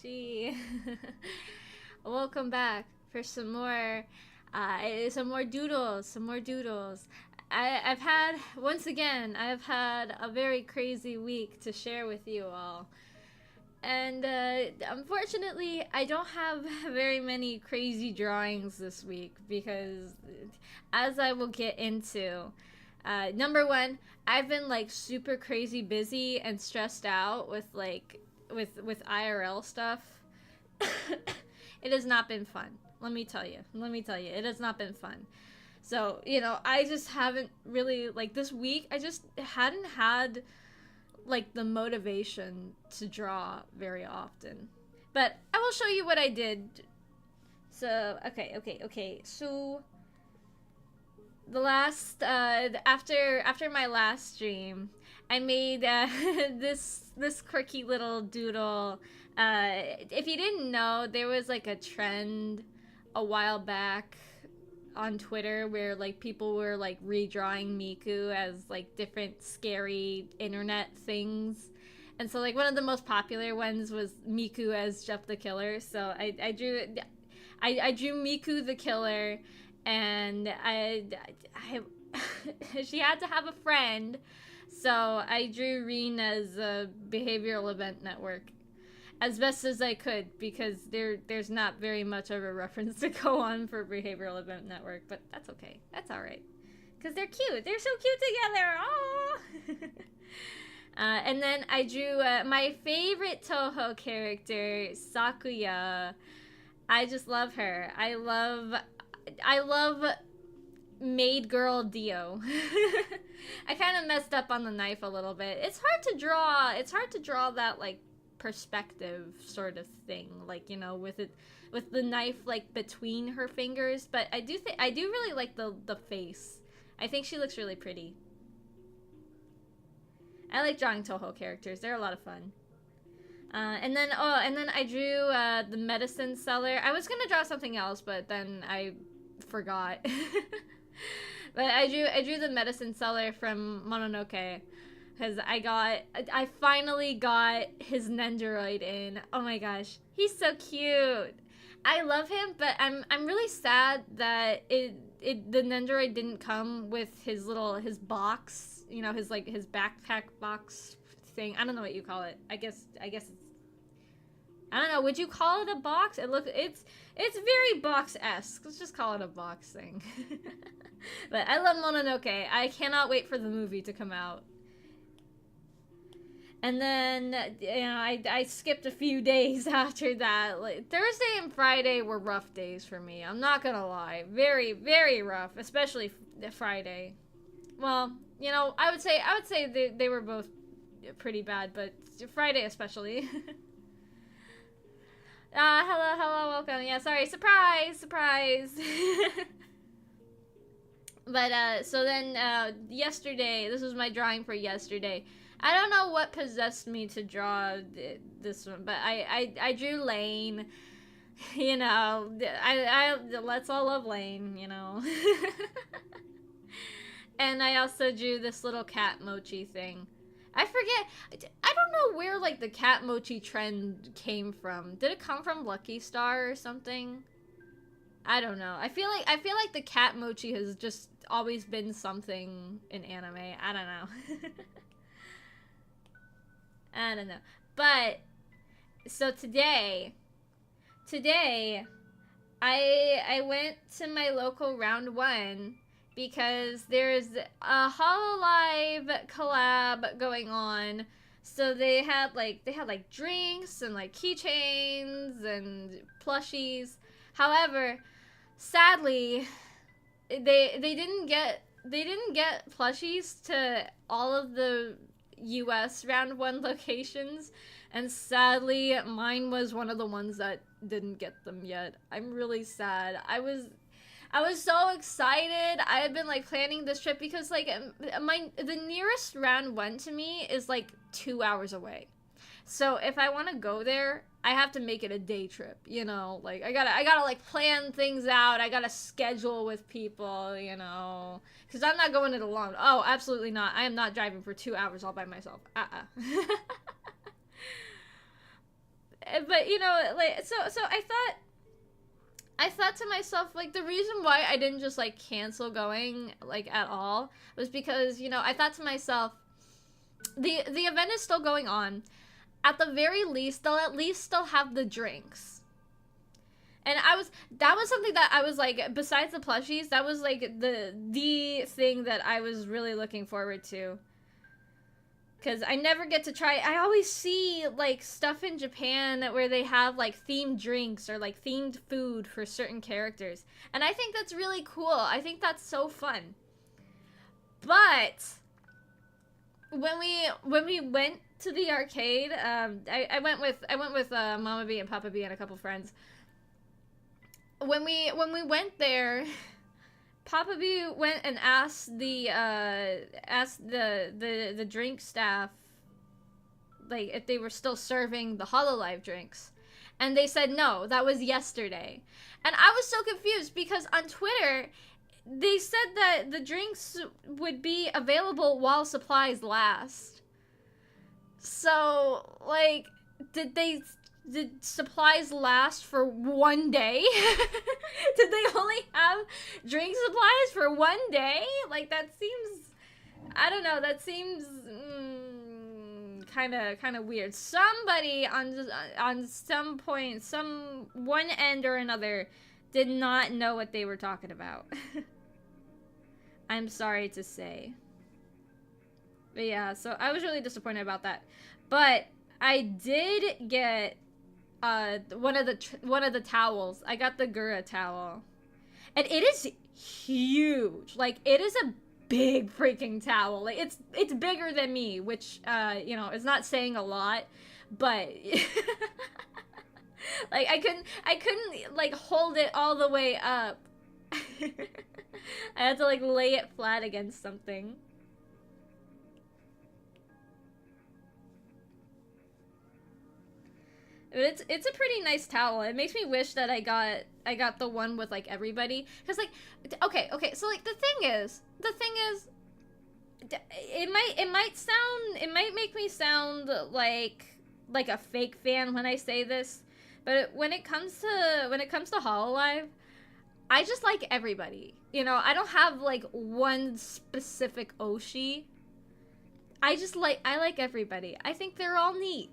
Gee. Welcome back for some more doodles, some more doodles. I've had, once again, I've had a very crazy week to share with you all. And unfortunately, I don't have very many crazy drawings this week because, as I will get into, number one, I've been like super crazy busy and stressed out with with IRL stuff. It has not been fun. Let me tell you. Let me tell you. It has not been fun. So, I just haven't really, like, this week, I just hadn't had, like, the motivation to draw very often. But I will show you what I did. So, okay. So, the last, after my last stream, I made, this quirky little doodle. If you didn't know, there was, like, a trend a while back on Twitter where like people were like redrawing Miku as like different scary internet things. And so like one of the most popular ones was Miku as Jeff the Killer. So I drew Miku the Killer, and I she had to have a friend. So I drew Reen as a behavioral event network as best as I could, because there's not very much of a reference to go on for Behavioral Event Network, but that's okay. That's all right, because they're cute. They're so cute together. Oh. And then I drew my favorite Toho character, Sakuya. I just love her. I love maid girl Dio. I kind of messed up on the knife a little bit. It's hard to draw. It's hard to draw that like perspective sort of thing, like, with the knife like between her fingers. But I do really like the face. I think she looks really pretty. I like drawing Toho characters. They're a lot of fun. And then I drew the medicine seller. I was gonna draw something else, but then I forgot. But I drew the medicine seller from Mononoke, because I finally got his Nendoroid in. Oh my gosh, he's so cute. I love him, but I'm really sad that the Nendoroid didn't come with his box, his backpack box thing. I don't know what you call it. I guess it's, I don't know. Would you call it a box? It's very box-esque. Let's just call it a box thing. But I love Mononoke. I cannot wait for the movie to come out. And then, I skipped a few days after that. Like, Thursday and Friday were rough days for me. I'm not gonna lie. Very, very rough, especially Friday. Well, I would say they were both pretty bad, but Friday especially. Hello, welcome. Yeah, sorry, surprise. But, so then, yesterday, this was my drawing for yesterday. I don't know what possessed me to draw this one, but I drew Lane. Let's all love Lane, And I also drew this little cat mochi thing. I forget. I don't know where like the cat mochi trend came from. Did it come from Lucky Star or something? I don't know. I feel like the cat mochi has just always been something in anime. I don't know. I don't know. But so today I went to my local round 1 because there's a Hololive collab going on. So they had drinks and like keychains and plushies. However, sadly, they didn't get plushies to all of the US round 1 locations, and sadly mine was one of the ones that didn't get them yet. I'm really sad. I was so excited. I had been like planning this trip because like the nearest round 1 to me is like 2 hours away. So if I want to go there, I have to make it a day trip, like I gotta like plan things out. I gotta schedule with people, because I'm not going it alone. Oh, absolutely not. I am not driving for 2 hours all by myself. but you know, like, so I thought to myself, like, the reason why I didn't just like cancel going like at all was because, you know, I thought to myself, the event is still going on. At the very least, they'll at least still have the drinks. And that was something that I was like, besides the plushies, that was like the thing that I was really looking forward to. Because I never get to try. I always see like stuff in Japan where they have like themed drinks or like themed food for certain characters, and I think that's really cool. I think that's so fun. But when we went to the arcade, I went with Mama B and Papa B and a couple friends. When we went there, Papa B went and asked the drink staff, like, if they were still serving the Hololive drinks, and they said no, that was yesterday. And I was so confused because on Twitter they said that the drinks would be available while supplies last. So, like, did supplies last for one day? Did they only have drink supplies for one day? Like, that seems, I don't know, that seems kind of weird. Somebody on some point, some one end or another, did not know what they were talking about. I'm sorry to say. But yeah, so I was really disappointed about that. But I did get one of the towels. I got the Gura towel, and it is huge. Like, it is a big freaking towel. Like, it's bigger than me, which you know, is not saying a lot, but like I couldn't like hold it all the way up. I had to like lay it flat against something. But it's a pretty nice towel. It makes me wish that I got the one with like everybody, because like, okay, so like the thing is it might make me sound like a fake fan when I say this, but when it comes to Hololive, I just like everybody. You know, I don't have like one specific Oshi. I like everybody. I think they're all neat.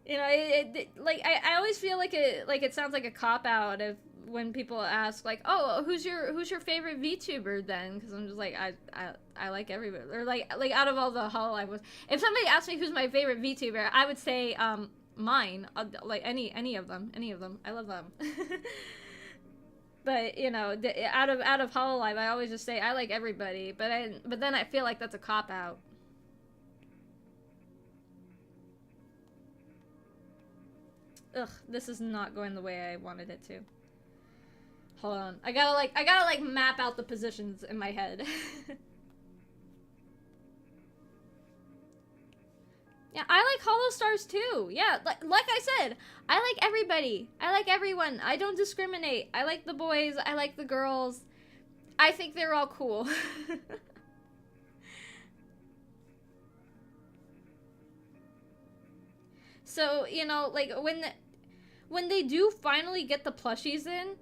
You know, like I always feel like it sounds like a cop out if when people ask like, oh, who's your favorite VTuber then? Because I'm just like, I like everybody, or like out of all the Hololive ones. If somebody asked me who's my favorite VTuber, I would say mine, like any of them. I love them. But you know, out of Hololive, I always just say I like everybody. But then I feel like that's a cop out. Ugh, this is not going the way I wanted it to. Hold on. I gotta map out the positions in my head. Yeah, I like Hollow Stars too. Yeah, like I said, I like everybody. I like everyone. I don't discriminate. I like the boys. I like the girls. I think they're all cool. So, you know, like when they do finally get the plushies in,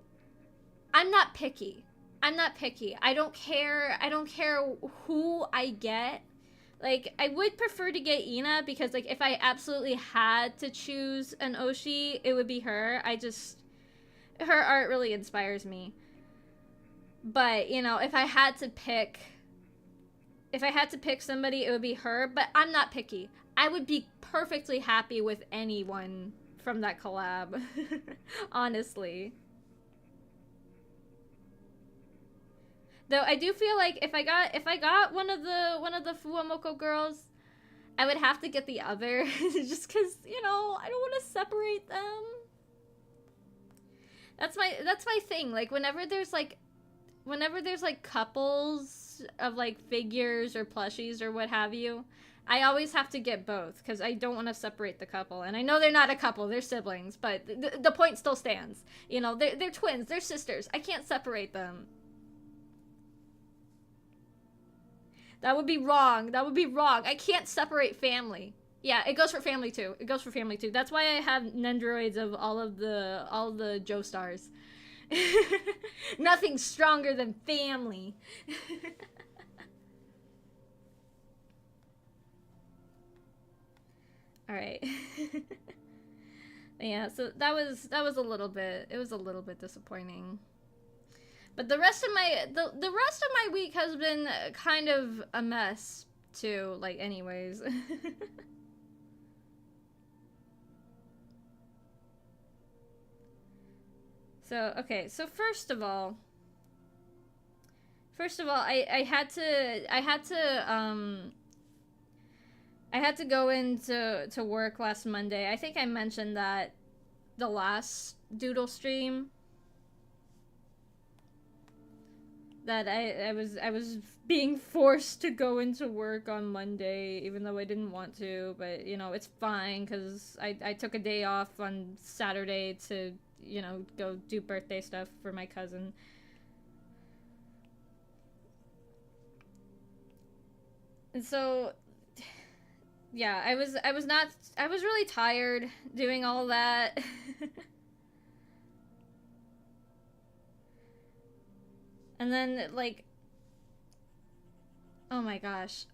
I'm not picky. I don't care who I get. Like, I would prefer to get Ina because, like, if I absolutely had to choose an Oshi, it would be her. Her art really inspires me. But, you know, if I had to pick somebody, it would be her. But I'm not picky. I would be perfectly happy with anyone from that collab. Honestly. Though I do feel like if I got one of the Fuwamoko girls, I would have to get the other just cuz, you know, I don't want to separate them. That's my thing. Like whenever there's like couples of like figures or plushies or what have you, I always have to get both because I don't want to separate the couple. And I know they're not a couple, they're siblings, but the point still stands. You know, they're twins, they're sisters. I can't separate them. That would be wrong. I can't separate family. Yeah, it goes for family too. It goes for family too. That's why I have Nendoroids of all the Joestars. Nothing stronger than family. All right. Yeah, so that was a little bit, it was a little bit disappointing. But the rest of my week has been kind of a mess too, like anyways. So, okay, so first of all, I had to go into work last Monday. I think I mentioned that the last Doodle stream, that I was being forced to go into work on Monday, even though I didn't want to. But it's fine because I took a day off on Saturday to go do birthday stuff for my cousin. And so yeah, I was really tired doing all that. And then, like, oh my gosh,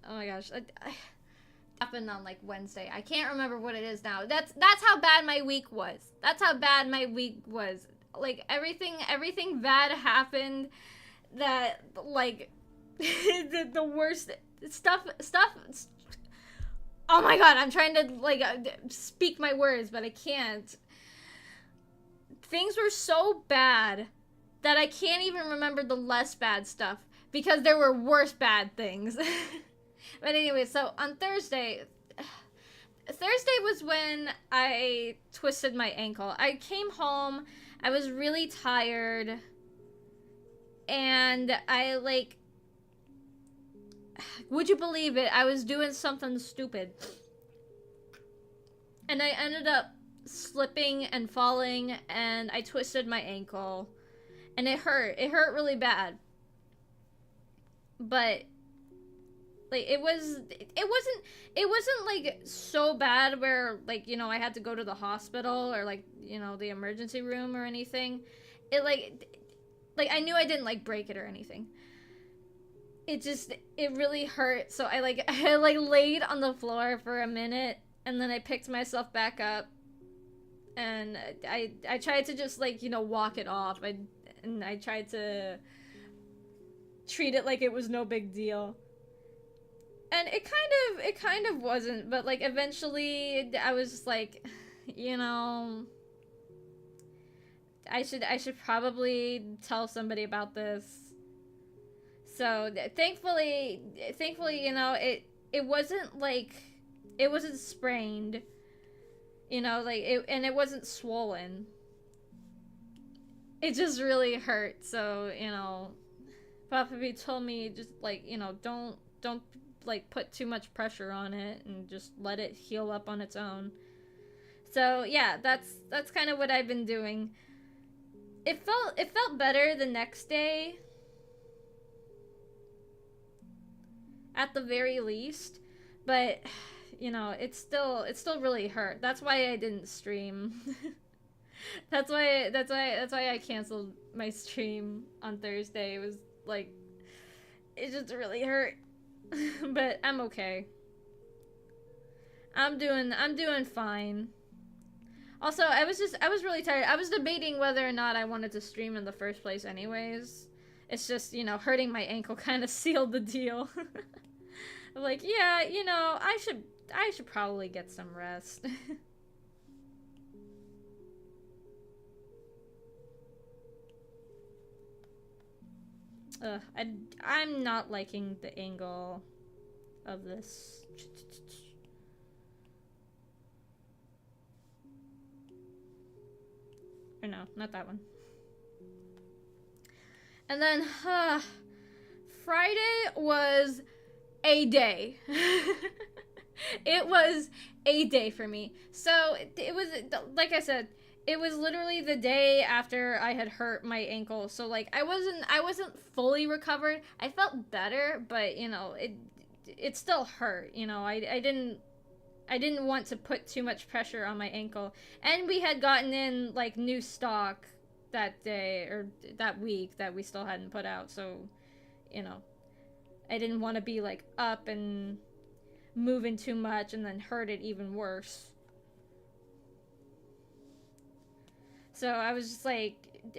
happened on like Wednesday. I can't remember what it is now. That's how bad my week was. That's how bad my week was. Like, everything bad happened. That, like, the worst stuff. Oh my god, I'm trying to, like, speak my words, but I can't. Things were so bad that I can't even remember the less bad stuff because there were worse bad things. But anyway, so on Thursday was when I twisted my ankle. I came home, I was really tired, and I, like, would you believe it? I was doing something stupid. And I ended up slipping and falling, and I twisted my ankle. And it hurt. It hurt really bad. But, like, it wasn't like so bad where, like, I had to go to the hospital or, like, the emergency room or anything. It, like I knew I didn't, like, break it or anything. It really hurt. So I laid on the floor for a minute, and then I picked myself back up, and I tried to just, like, walk it off. And I tried to treat it like it was no big deal. And it kind of wasn't, but, like, eventually I was just like, I should probably tell somebody about this. So thankfully, it wasn't, like, it wasn't sprained, like, and it wasn't swollen. It just really hurt. So, Papa told me just, like, don't like put too much pressure on it and just let it heal up on its own. So yeah, that's kind of what I've been doing. It felt better the next day, at the very least, but it still really hurt. That's why I didn't stream. That's why I canceled my stream on Thursday. It was like, it just really hurt. But I'm okay. I'm doing fine. Also, I was really tired. I was debating whether or not I wanted to stream in the first place anyways. It's just, hurting my ankle kind of sealed the deal. I'm like, yeah, I should probably get some rest. I'm not liking the angle of this. Or no, not that one. And then, Friday was a day. It was a day for me. So, it was, like I said, it was literally the day after I had hurt my ankle. So, like, I wasn't fully recovered. I felt better, but, it still hurt. I didn't I didn't want to put too much pressure on my ankle. And we had gotten in, like, new stock that day, or that week, that we still hadn't put out, so, you know, I didn't want to be, like, up and moving too much and then hurt it even worse. So I was just like,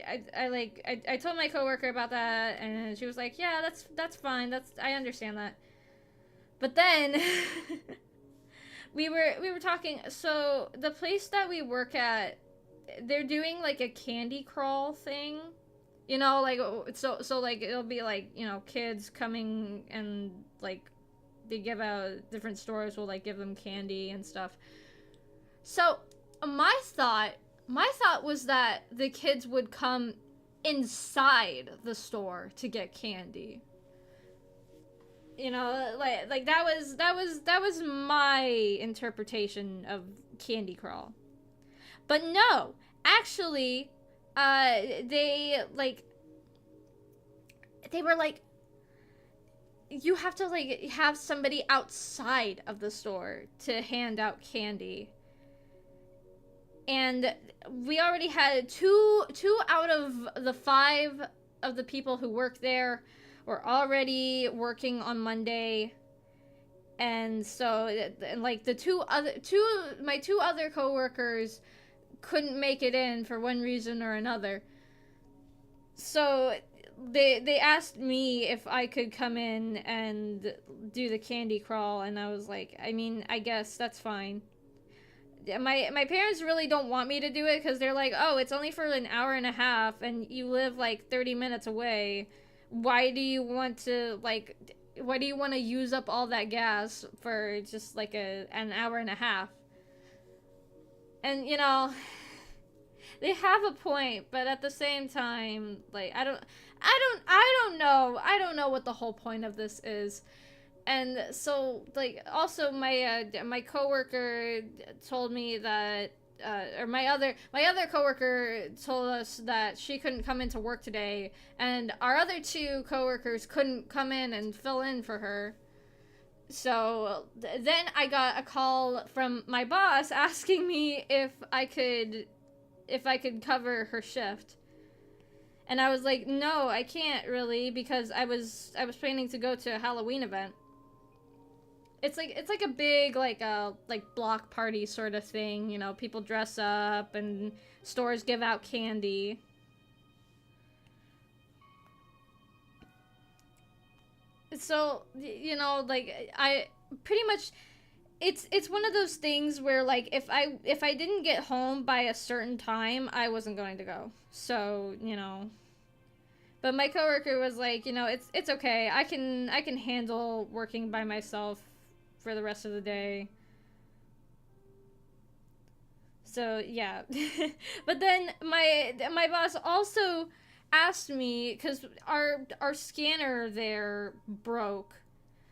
I told my coworker about that, and she was like, yeah, that's fine, I understand that. But then we were talking. So the place that we work at, they're doing like a candy crawl thing, you know, like, so like it'll be like, you know, kids coming and like they give out, different stores will like give them candy and stuff. So my thought was that the kids would come inside the store to get candy. You know, like that was my interpretation of candy crawl. But no, actually, they were like, you have to like have somebody outside of the store to hand out candy. And we already had two out of the 5 of the people who work there were already working on Monday. And so, and like my 2 other coworkers couldn't make it in for one reason or another. So they asked me if I could come in and do the candy crawl, and I was like, I mean, I guess that's fine. My parents really don't want me to do it because they're like, oh, it's only for an hour and a half and you live like 30 minutes away. Why do you want to use up all that gas for just like an hour and a half? And you know, they have a point, but at the same time, like, I don't know what the whole point of this is. And so, like, also my coworker told me that, or my other coworker told us that she couldn't come into work today, and our other 2 coworkers couldn't come in and fill in for her. So then I got a call from my boss asking me if I could cover her shift. And I was like, no, I can't really, because I was planning to go to a Halloween event. It's like a big like block party sort of thing, you know, people dress up and stores give out candy. So, you know, like, I pretty much, it's one of those things where, like, if I didn't get home by a certain time, I wasn't going to go. So, you know, but my coworker was like, you know, it's okay. I can handle working by myself for the rest of the day. So, yeah. But then my boss also asked me, because our scanner there broke.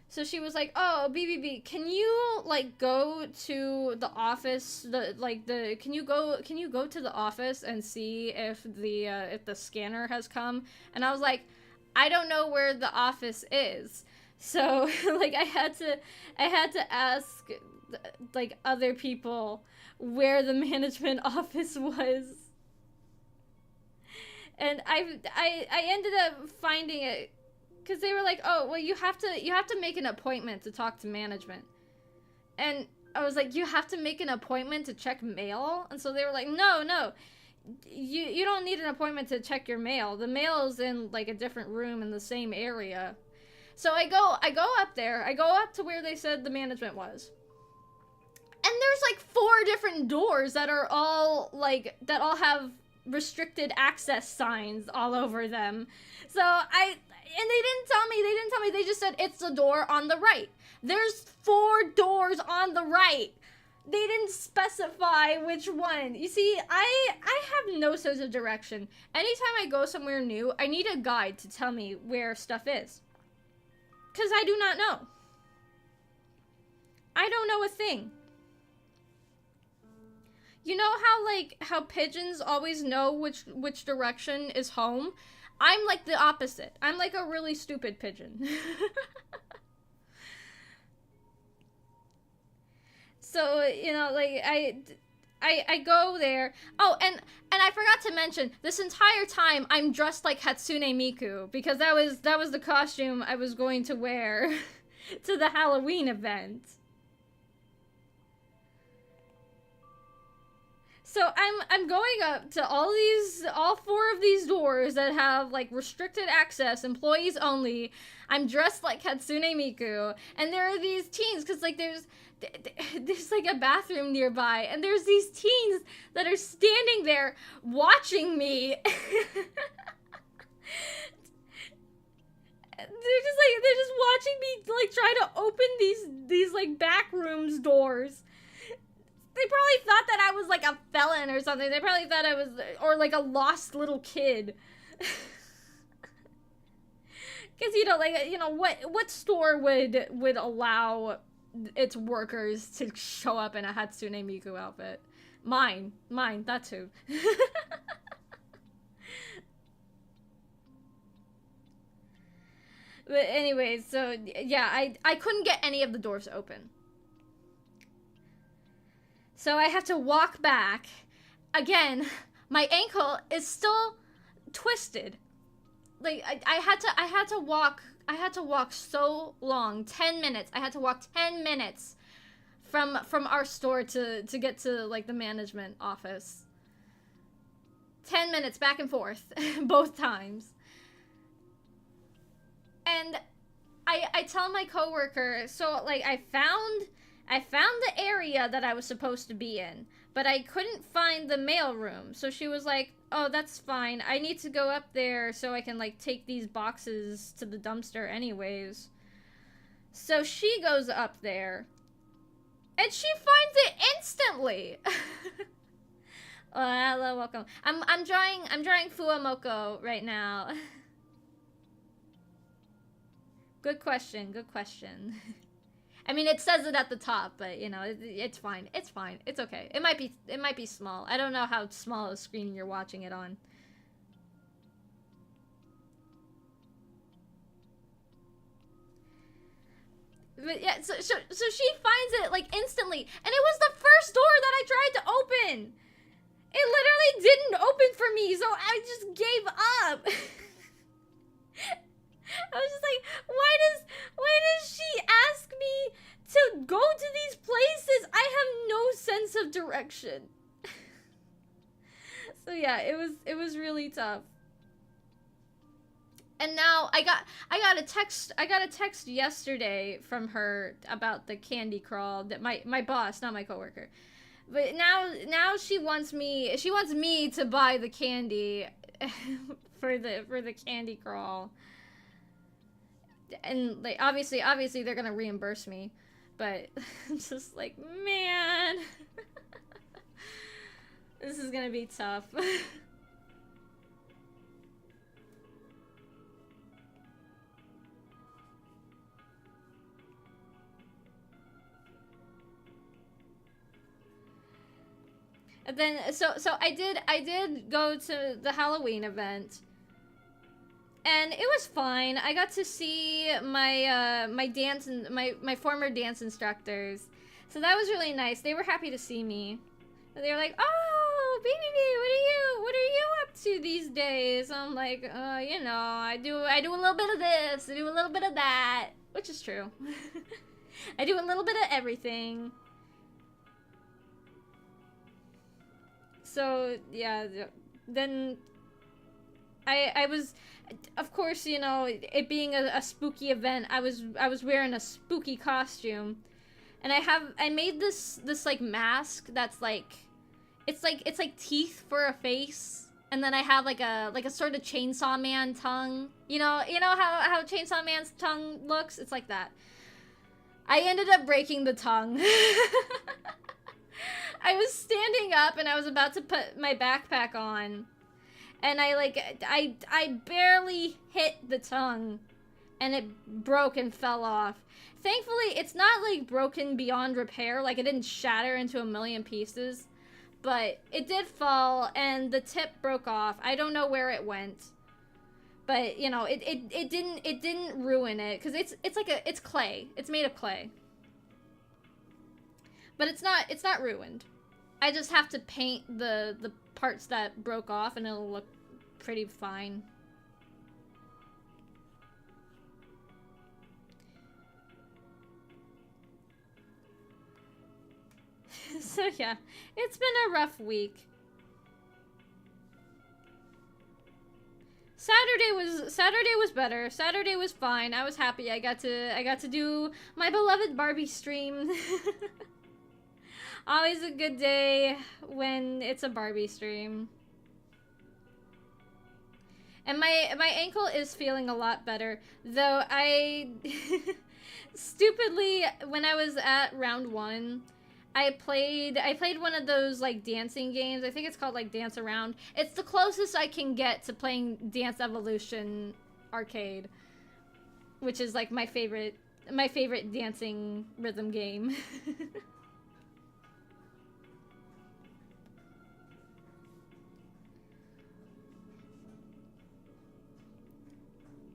So she was like, oh, BBB, can you like go to the office, can you go to the office and see if the scanner has come? And I was like, I don't know where the office is. So like I had to ask like other people where the management office was. And I ended up finding it because they were like, oh, well, you have to make an appointment to talk to management. And I was like, you have to make an appointment to check mail? And so they were like, no, you don't need an appointment to check your mail. The mail is in like a different room in the same area. So I go up there. I go up to where they said the management was. And there's like 4 different doors that are all have restricted access signs all over them. So they didn't tell me, they just said it's the door on the right. There's 4 doors on the right. They didn't specify which one. You see, I have no sense of direction. Anytime I go somewhere new, I need a guide to tell me where stuff is. Because I do not know. I don't know a thing. You know how pigeons always know which direction is home? I'm like the opposite. I'm like a really stupid pigeon. So, like I go there. Oh, and I forgot to mention, this entire time I'm dressed like Hatsune Miku because that was the costume I was going to wear to the Halloween event. So I'm going up to all four of these doors that have like restricted access, employees only. I'm dressed like Hatsune Miku, and there are these teens because like there's like a bathroom nearby, and there's these teens that are standing there watching me. They're just watching me like try to open these like back rooms doors. They probably thought that I was like a felon or something. They probably thought I was, or like a lost little kid. Because what store would allow its workers to show up in a Hatsune Miku outfit? Mine, that's who. But anyways, so yeah, I couldn't get any of the doors open. So I have to walk back. Again, my ankle is still twisted. Like I had to walk so long, 10 minutes. I had to walk 10 minutes from our store to get to like the management office. 10 minutes back and forth both times. And I tell my coworker, so like I found the area that I was supposed to be in, but I couldn't find the mail room. So she was like, "Oh, that's fine. I need to go up there so I can like take these boxes to the dumpster anyways." So she goes up there, and she finds it instantly. Oh, hello, welcome. I'm drawing Fuamoko right now. Good question. I mean, it says it at the top, but it's fine. It's fine. It's okay. It might be small. I don't know how small a screen you're watching it on. But yeah, so she finds it like instantly, and it was the first door that I tried to open. It literally didn't open for me, so I just gave up. I was just like, why does she ask me to go to these places? I have no sense of direction. So yeah, it was really tough. And now I got a text yesterday from her about the candy crawl, that my boss, not my coworker. But now she wants me to buy the candy for the candy crawl. And like obviously they're gonna reimburse me, but I'm just like, man. This is gonna be tough. And then so I did go to the Halloween event. And it was fine. I got to see my my former dance instructors, so that was really nice. They were happy to see me. They were like, "Oh, baby, what are you up to these days?" I'm like, I do a little bit of this, I do a little bit of that," which is true. I do a little bit of everything. So yeah, then I was, of course, it being a spooky event, I was wearing a spooky costume, and I made this like mask that's like, it's like teeth for a face, and then I have like a sort of Chainsaw Man tongue. You know how Chainsaw Man's tongue looks? It's like that. I ended up breaking the tongue. I was standing up and I was about to put my backpack on, and I barely hit the tongue, and it broke and fell off. Thankfully, it's not like broken beyond repair, like it didn't shatter into a million pieces, but it did fall and the tip broke off. I don't know where it went, but it didn't ruin it, because it's clay. It's made of clay. But it's not ruined. I just have to paint the parts that broke off and it'll look pretty fine. So yeah, it's been a rough week. Saturday was better. Saturday was fine. I was happy. I got to do my beloved Barbie stream. Always a good day when it's a Barbie stream. And my ankle is feeling a lot better, though I stupidly, when I was at round 1, I played one of those like dancing games. I think it's called like Dance Around. It's the closest I can get to playing Dance Evolution arcade, which is like my favorite dancing rhythm game.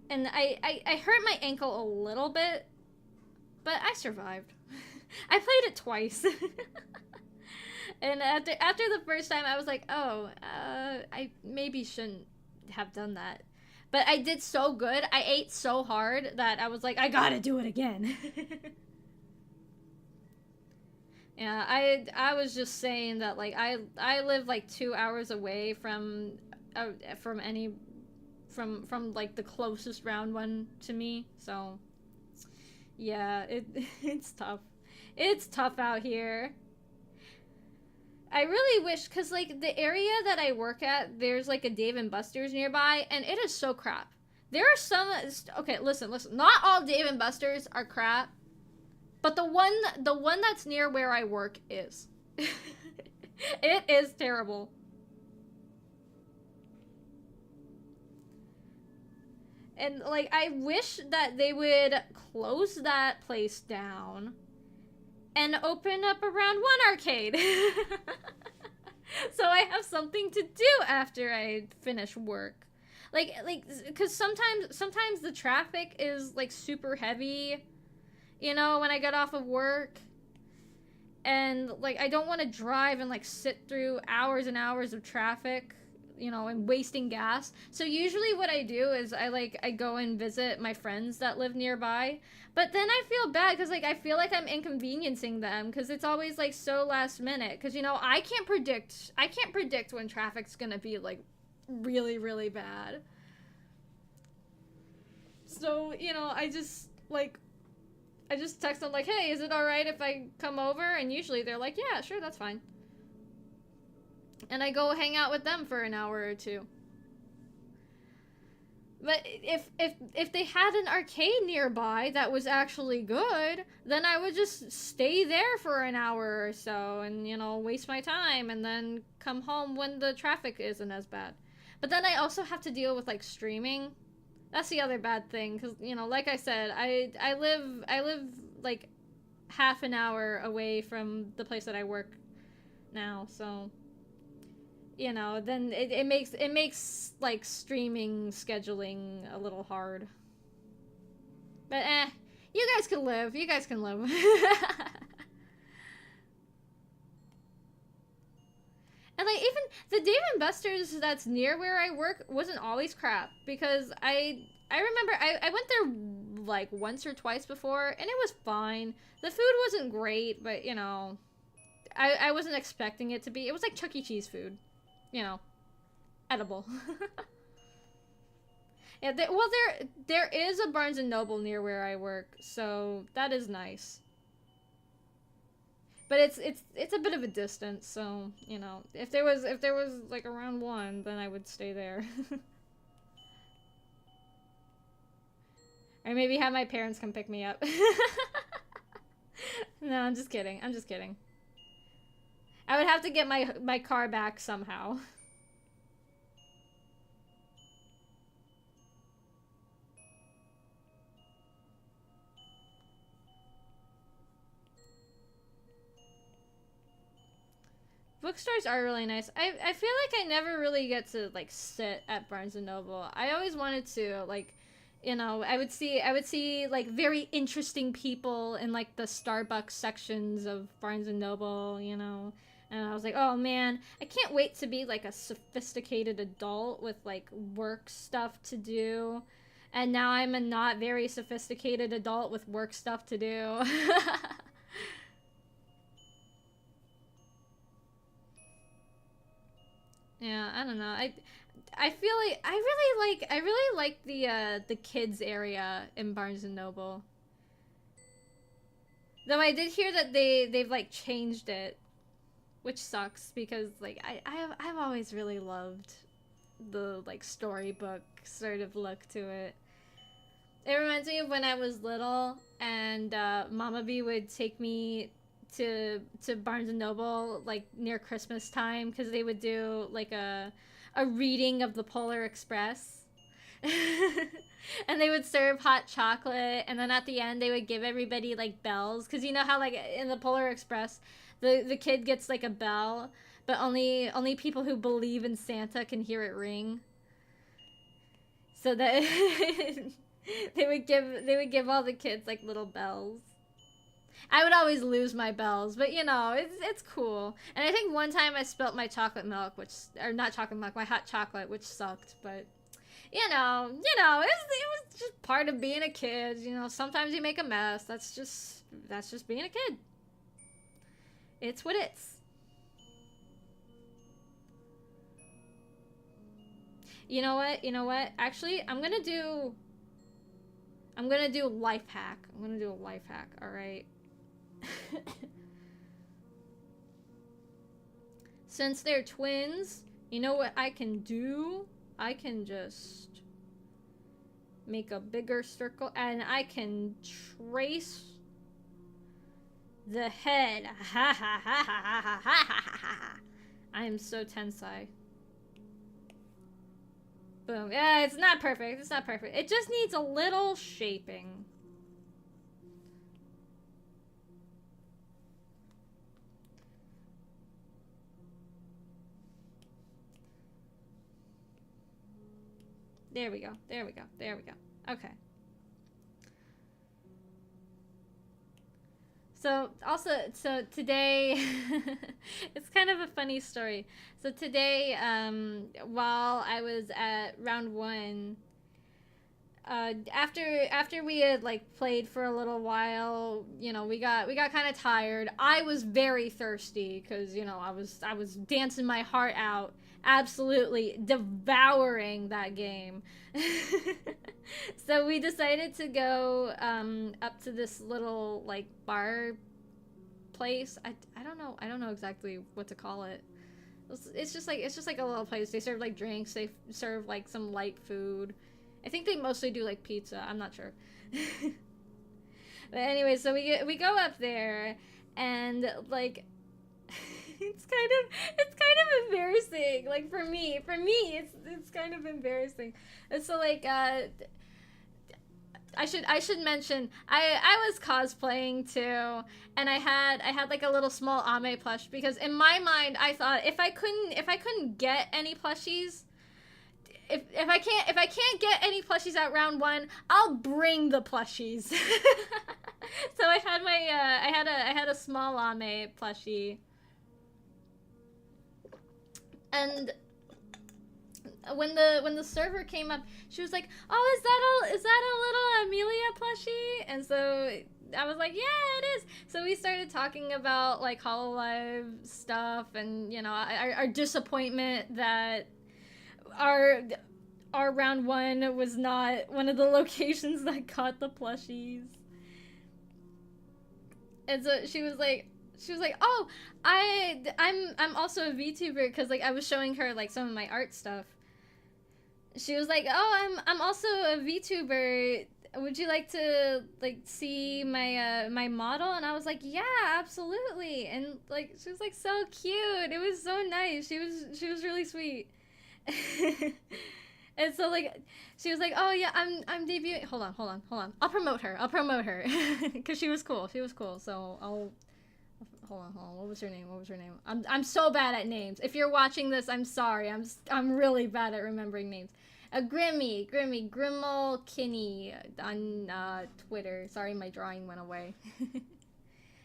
And I hurt my ankle a little bit, but I survived. I played it twice. And after the first time, I was like, oh, I maybe shouldn't have done that. But I did so good. I ate so hard that I was like, I gotta do it again. Yeah, I was just saying that like I live like 2 hours away from like the closest round one to me, so yeah, it's tough. It's tough out here. I really wish, because like the area that I work at, there's like a Dave and Buster's nearby, and it is so crap. There are some, okay, listen, not all Dave and Buster's are crap, but the one that's near where I work is. It is terrible. And like I wish that they would close that place down and open up a round 1 arcade. So I have something to do after I finish work. Like cuz sometimes the traffic is like super heavy, you know, when I get off of work. And like I don't want to drive and like sit through hours and hours of traffic, you know, and wasting gas. So usually what I do is I go and visit my friends that live nearby. But then I feel bad because like I feel like I'm inconveniencing them because it's always like so last minute. Because you know I can't predict when traffic's gonna be like really really bad. So you know I just text them like, hey, is it all right if I come over? And usually they're like, yeah, sure, that's fine. And I go hang out with them for an hour or two. But if they had an arcade nearby that was actually good, then I would just stay there for an hour or so and, you know, waste my time and then come home when the traffic isn't as bad. But then I also have to deal with, like, streaming. That's the other bad thing, because, you know, like I said, I live, like, half an hour away from the place that I work now, so... You know, then it makes like streaming scheduling a little hard. But you guys can live. You guys can live. And like even the Dave and Buster's that's near where I work wasn't always crap, because I remember I went there like once or twice before and it was fine. The food wasn't great, but you know, I wasn't expecting it to be. It was like Chuck E. Cheese food. You know, edible. Yeah, there is a Barnes and Noble near where I work, so that is nice. But it's a bit of a distance, so you know, if there was like around 1, then I would stay there. Or maybe have my parents come pick me up. No, I'm just kidding. I'm just kidding. I would have to get my car back somehow. Bookstores are really nice. I feel like I never really get to like sit at Barnes and Noble. I always wanted to, like, You know, I would see like very interesting people in like the Starbucks sections of Barnes and Noble, you know. And I was like, "Oh man, I can't wait to be like a sophisticated adult with like work stuff to do." And now I'm a not very sophisticated adult with work stuff to do. Yeah, I don't know. I feel like I really like the kids area in Barnes and Noble. Though I did hear that they've like changed it, which sucks because like I've always really loved the like storybook sort of look to it. It reminds me of when I was little and Mama B would take me to Barnes and Noble like near Christmas time because they would do like a reading of the Polar Express. And they would serve hot chocolate, and then at the end they would give everybody like bells because you know how like in the Polar Express the kid gets like a bell, but only people who believe in Santa can hear it ring. So that they would give all the kids like little bells. I would always lose my bells, but you know, it's cool. And I think one time I spilt my chocolate milk, which or not chocolate milk, my hot chocolate, which sucked. But it was just part of being a kid. You know, sometimes you make a mess. That's just being a kid. It's what it's. You know what? You know what? Actually, I'm gonna do a life hack. I'm gonna do a life hack. All right. Since they're twins, you know what I can do? I can just make a bigger circle and I can trace the head. Ha ha ha ha ha ha ha ha. I am so tensai. Boom. Yeah, it's not perfect. It's not perfect. It just needs a little shaping. There we go. There we go. There we go. Okay. So today, it's kind of a funny story. So today, while I was at round one, after we had like played for a little while, you know, we got kind of tired. I was very thirsty because you know I was dancing my heart out, absolutely devouring that game. So we decided to go up to this little like bar place. I don't know exactly what to call it. It's just like a little place. They serve like drinks. They serve like some light food. I think they mostly do like pizza. I'm not sure. But anyway, so we go up there, and like it's kind of embarrassing. Like for me, it's kind of embarrassing. And so like I should mention I was cosplaying too, and I had like a little small Ame plush because in my mind I thought if I couldn't get any plushies, if I can't get any plushies at round one, I'll bring the plushies. So I had my I had a small Ame plushie, and when the server came up, she was like, "Oh, is that a little Amelia plushie?" And so I was like, "Yeah, it is." So we started talking about like Hololive stuff, and you know, our disappointment that our our round one was not one of the locations that got the plushies. And so she was like, "Oh, I'm also a VTuber because like I was showing her like some of my art stuff." She was like, "Oh, I'm also a VTuber. Would you like to like see my model?" And I was like, "Yeah, absolutely." And like she was like so cute. It was so nice. She was really sweet. And so like she was like, "Oh yeah, I'm debuting. Hold on. I'll promote her because she was cool. She was cool. So I'll hold on. What was her name? I'm so bad at names. If you're watching this, I'm sorry. I'm really bad at remembering names. Grimmel Kinney on Twitter. Sorry, my drawing went away.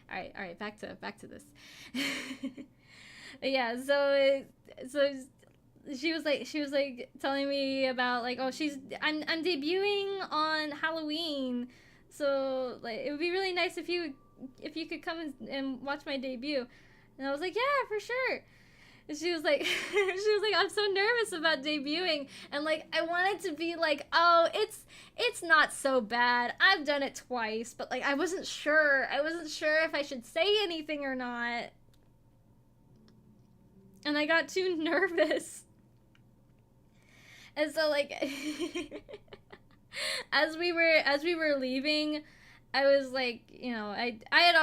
All right, back to this. Yeah, so she was like telling me about like, oh, I'm debuting on Halloween, so like it would be really nice if you could come and watch my debut. And I was like, yeah, for sure. And she was like, I'm so nervous about debuting, and like I wanted to be like, oh, it's not so bad. I've done it twice, but like I wasn't sure if I should say anything or not, and I got too nervous. And so like, as we were leaving, I was like, you know, I had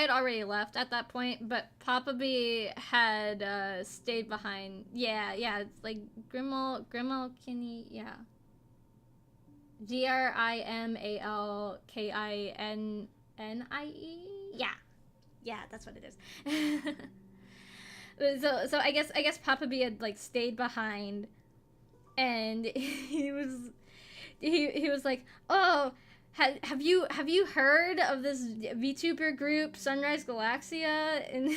already left at that point, but Papa B had stayed behind. Yeah, it's like Grimmel Kinney, yeah. GRIMALKINNIE. Yeah, that's what it is. So I guess Papa B had like stayed behind, and he was like, oh, have you heard of this VTuber group Sunrise Galaxia? And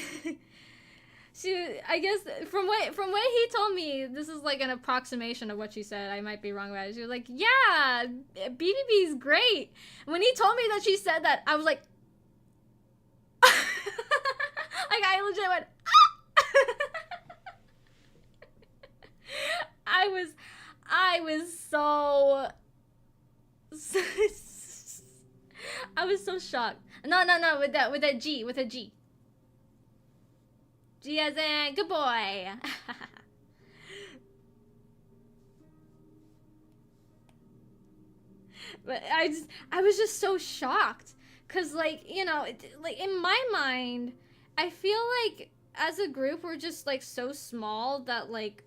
I guess from what he told me, this is like an approximation of what she said. I might be wrong about it. She was like, yeah, BBB's great. When he told me that she said that, I was like, like I legit went, I was so shocked. No, with a G. G as in good boy. But I was just so shocked, cause like, you know, like in my mind, I feel like as a group we're just like so small that like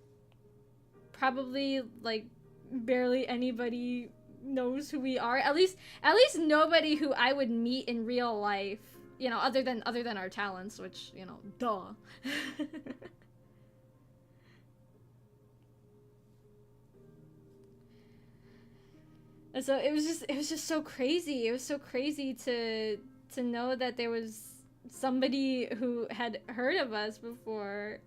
probably like barely anybody knows who we are. At least nobody who I would meet in real life, you know, other than our talents, which, you know, duh. And so it was just so crazy. It was so crazy to know that there was somebody who had heard of us before.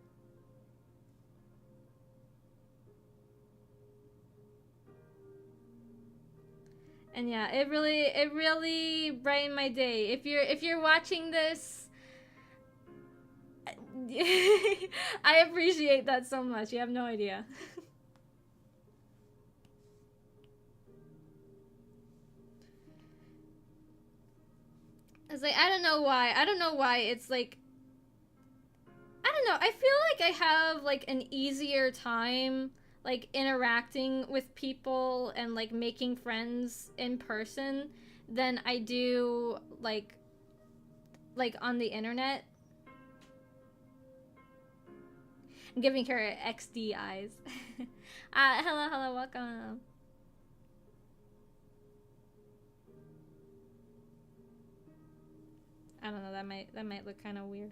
And yeah, it really brightened my day. If you're watching this, I appreciate that so much. You have no idea. It's like, I don't know why it's like, I don't know, I feel like I have like an easier time like interacting with people and like making friends in person than I do like on the internet. I'm giving her XD eyes. Hello, welcome. I don't know, that might look kind of weird.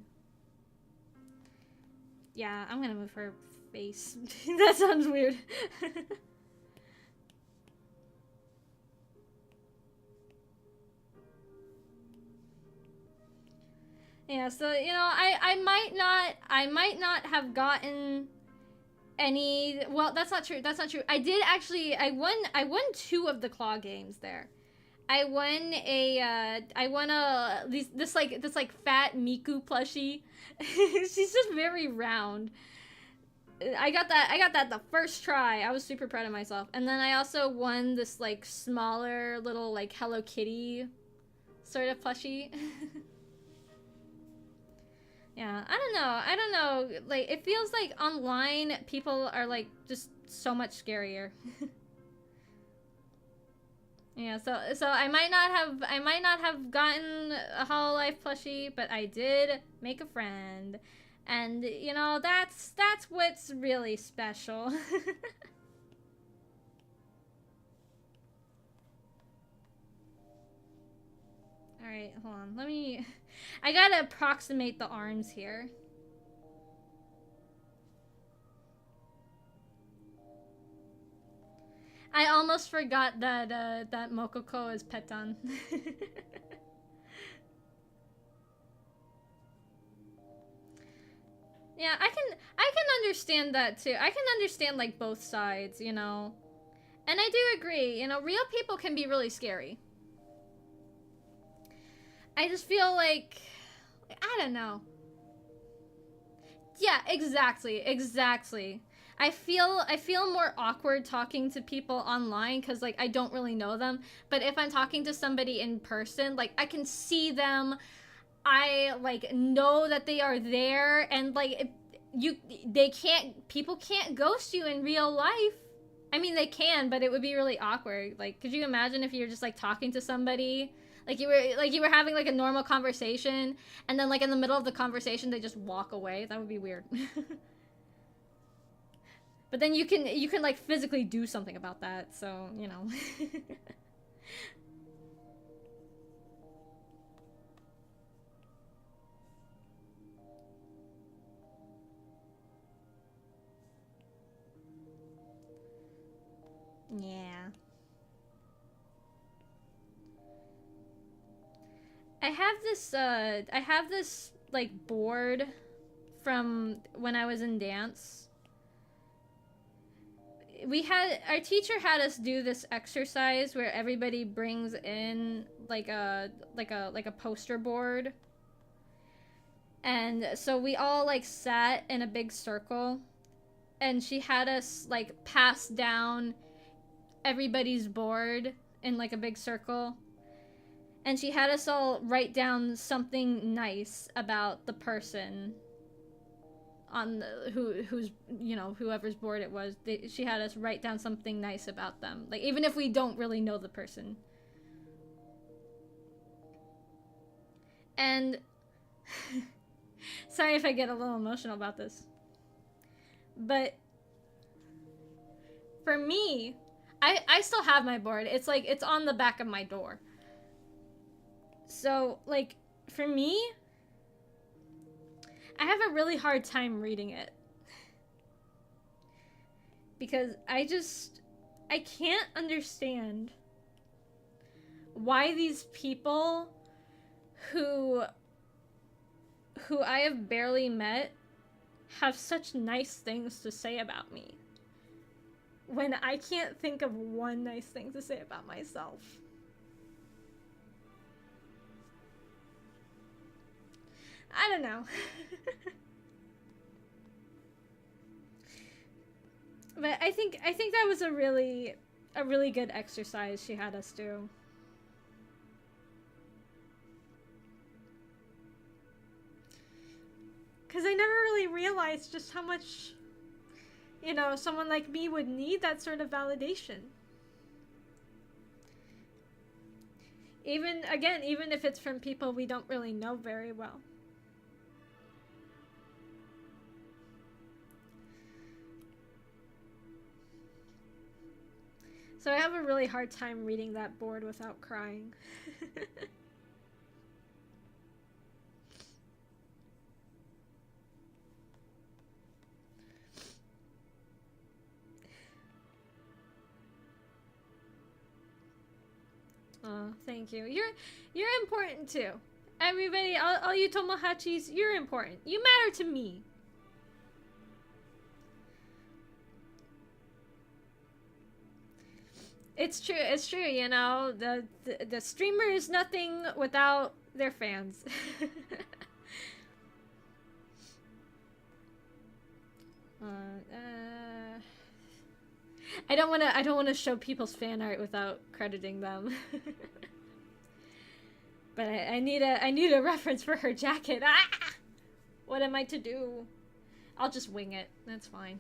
Yeah, I'm gonna move her face. That sounds weird. Yeah, so you know, I might not have gotten any. Well, that's not true. I did actually. I won 2 of the claw games there. I won this fat Miku plushie. She's just very round. I got that the first try. I was super proud of myself. And then I also won this like smaller little like Hello Kitty sort of plushie. Yeah, I don't know. Like it feels like online people are like just so much scarier. Yeah, so I might not have gotten a Hollow Life plushie, but I did make a friend. And you know, that's what's really special. Alright, hold on. I gotta approximate the arms here. I almost forgot that that Mokoko is Petan. Yeah, I can understand that too. I can understand like both sides, you know. And I do agree, you know, real people can be really scary. I just feel like I don't know. Yeah, exactly. I feel more awkward talking to people online cuz like I don't really know them, but if I'm talking to somebody in person, like I can see them. I like know that they are there and like you they can't people can't ghost you in real life. I mean they can, but it would be really awkward. Like could you imagine if you're just like talking to somebody like you were having like a normal conversation and then like in the middle of the conversation they just walk away? That would be weird. But then you can like physically do something about that. So, you know. Yeah. I have this like board from when I was in dance. We had our teacher had us do this exercise where everybody brings in like a poster board. And so we all like sat in a big circle and she had us like pass down everybody's board in like a big circle, and she had us all write down something nice about the person on the, who's you know whoever's board it was. She had us write down something nice about them, like even if we don't really know the person. And sorry if I get a little emotional about this, but for me, I still have my board. It's like it's on the back of my door. So like for me, I have a really hard time reading it because I can't understand why these people who I have barely met have such nice things to say about me when I can't think of one nice thing to say about myself. I don't know. But I think that was a really good exercise she had us do. Cuz I never really realized just how much someone like me would need that sort of validation. Even if it's from people we don't really know very well. So I have a really hard time reading that board without crying. Oh, thank you. You're important too. Everybody, all you Tomohachis, you're important. You matter to me. It's true. It's true. The streamer is nothing without their fans. I don't wanna show people's fan art without crediting them. But I need a reference for her jacket. Ah! What am I to do? I'll just wing it. That's fine.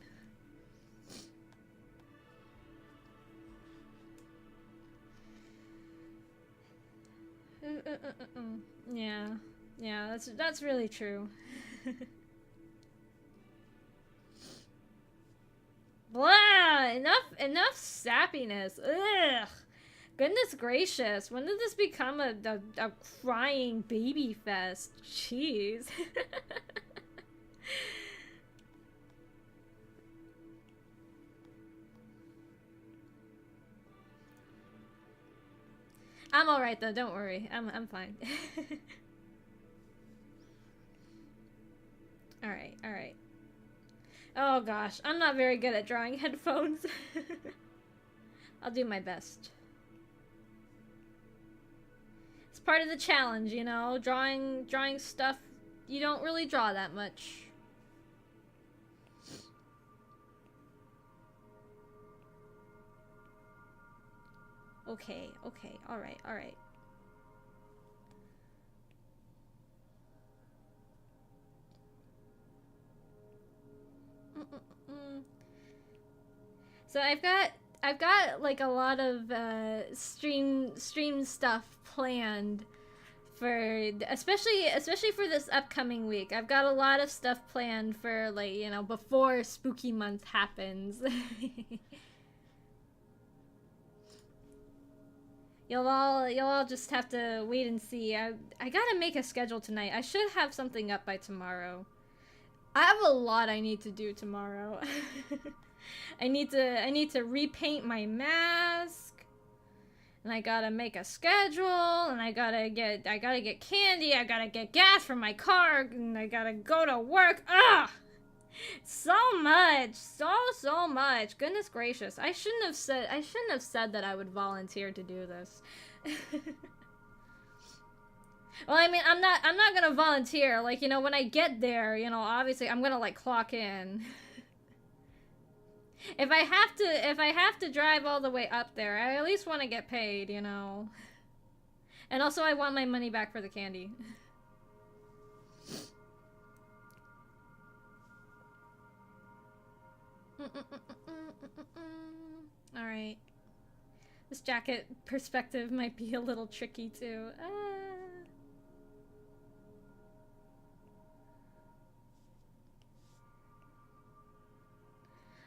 Yeah. Yeah, that's really true. Blah! Enough sappiness. Ugh. Goodness gracious. When did this become a crying baby fest? Jeez. I'm alright though, don't worry. I'm fine. Alright, alright. Oh gosh, I'm not very good at drawing headphones. I'll do my best. It's part of the challenge, you know? Drawing stuff you don't really draw that much. Okay, okay, alright, alright. So I've got like a lot of stream stuff planned for especially for this upcoming week. I've got a lot of stuff planned for, like, you know, before spooky month happens. You'll all just have to wait and see. I gotta make a schedule tonight. I should have something up by tomorrow. I have a lot I need to do tomorrow. I need to repaint my mask, and I gotta make a schedule, and I gotta get candy, I gotta get gas for my car, and I gotta go to work. Ugh! So much, so much. Goodness gracious! I shouldn't have said that I would volunteer to do this. Well, I mean, I'm not gonna volunteer. Like, you know, when I get there, you know, obviously I'm gonna, like, clock in. If I have to drive all the way up there, I at least want to get paid, you know. And also, I want my money back for the candy. All right. This jacket perspective might be a little tricky too.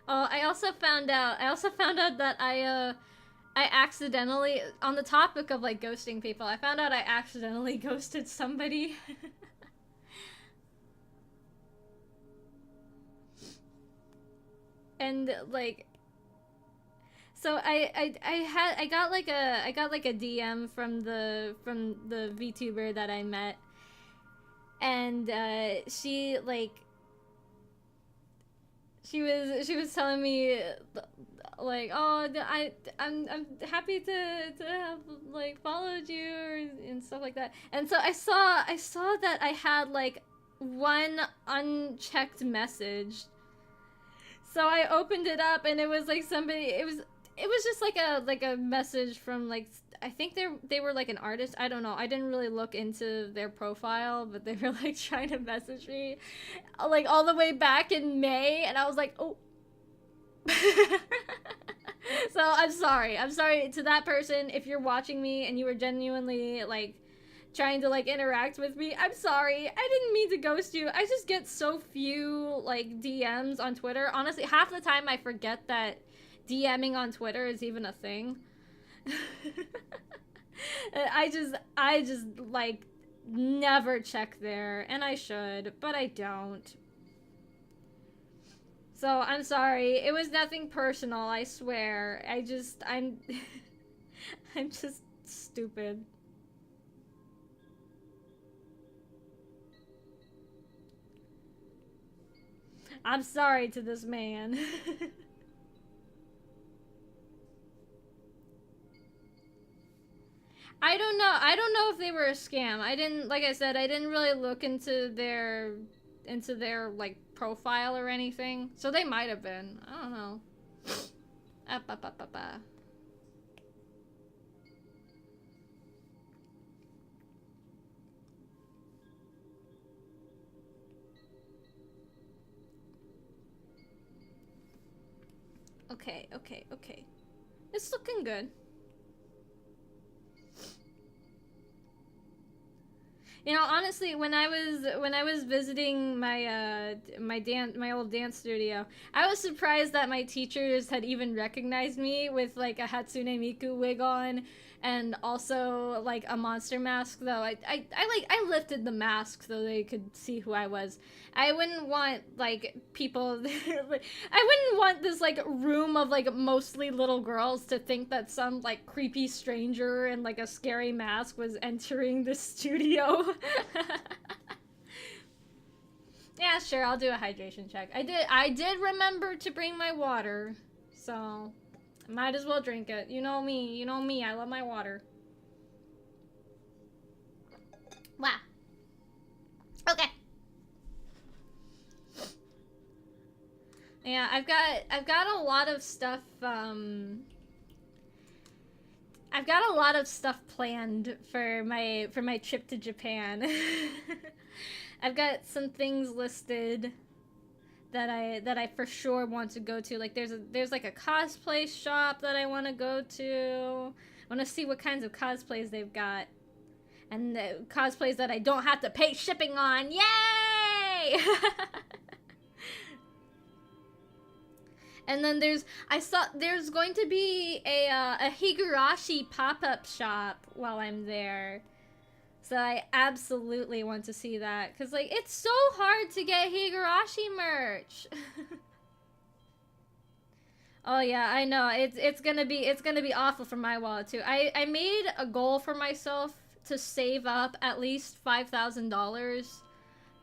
Oh, I also found out that I accidentally, on the topic of, like, ghosting people, I found out I accidentally ghosted somebody. And, like, so I got like a DM from the VTuber that I met, and she was telling me, like, oh, I'm happy to have, like, followed you and stuff like that. And so I saw that I had, like, one unchecked message. So I opened it up, and it was like somebody. It was just like a message from, like, I think they were like an artist. I don't know. I didn't really look into their profile, but they were, like, trying to message me, like, all the way back in May, and I was like, oh. So I'm sorry to that person if you're watching me and you were genuinely, like, trying to, like, interact with me. I'm sorry. I didn't mean to ghost you. I just get so few, like, DMs on Twitter. Honestly, half the time I forget that DMing on Twitter is even a thing. I just like never check there, and I should, but I don't. So I'm sorry. It was nothing personal, I swear. I'm I'm just stupid. I'm sorry to this man. I don't know if they were a scam. I didn't, like I said, I didn't really look into their like, profile or anything. So they might have been. I don't know. Okay. It's looking good. You know, honestly, when I was visiting my my old dance studio, I was surprised that my teachers had even recognized me with, like, a Hatsune Miku wig on, and also like a monster mask. Though I lifted the mask so they could see who I was. I wouldn't want like people. I wouldn't want this like room of like mostly little girls to think that some like creepy stranger in like a scary mask was entering the studio. Yeah, sure, I'll do a hydration check. I did remember to bring my water, so I might as well drink it. You know me, I love my water. Wow. Okay. Yeah, I've got a lot of stuff, I've got a lot of stuff planned for my trip to Japan. I've got some things listed that I for sure want to go to. Like there's like a cosplay shop that I want to go to. I want to see what kinds of cosplays they've got, and the cosplays that I don't have to pay shipping on. Yay! And then there's going to be a Higurashi pop-up shop while I'm there. So I absolutely want to see that, cuz like it's so hard to get Higurashi merch. Oh yeah, I know. It's going to be awful for my wallet too. I made a goal for myself to save up at least $5,000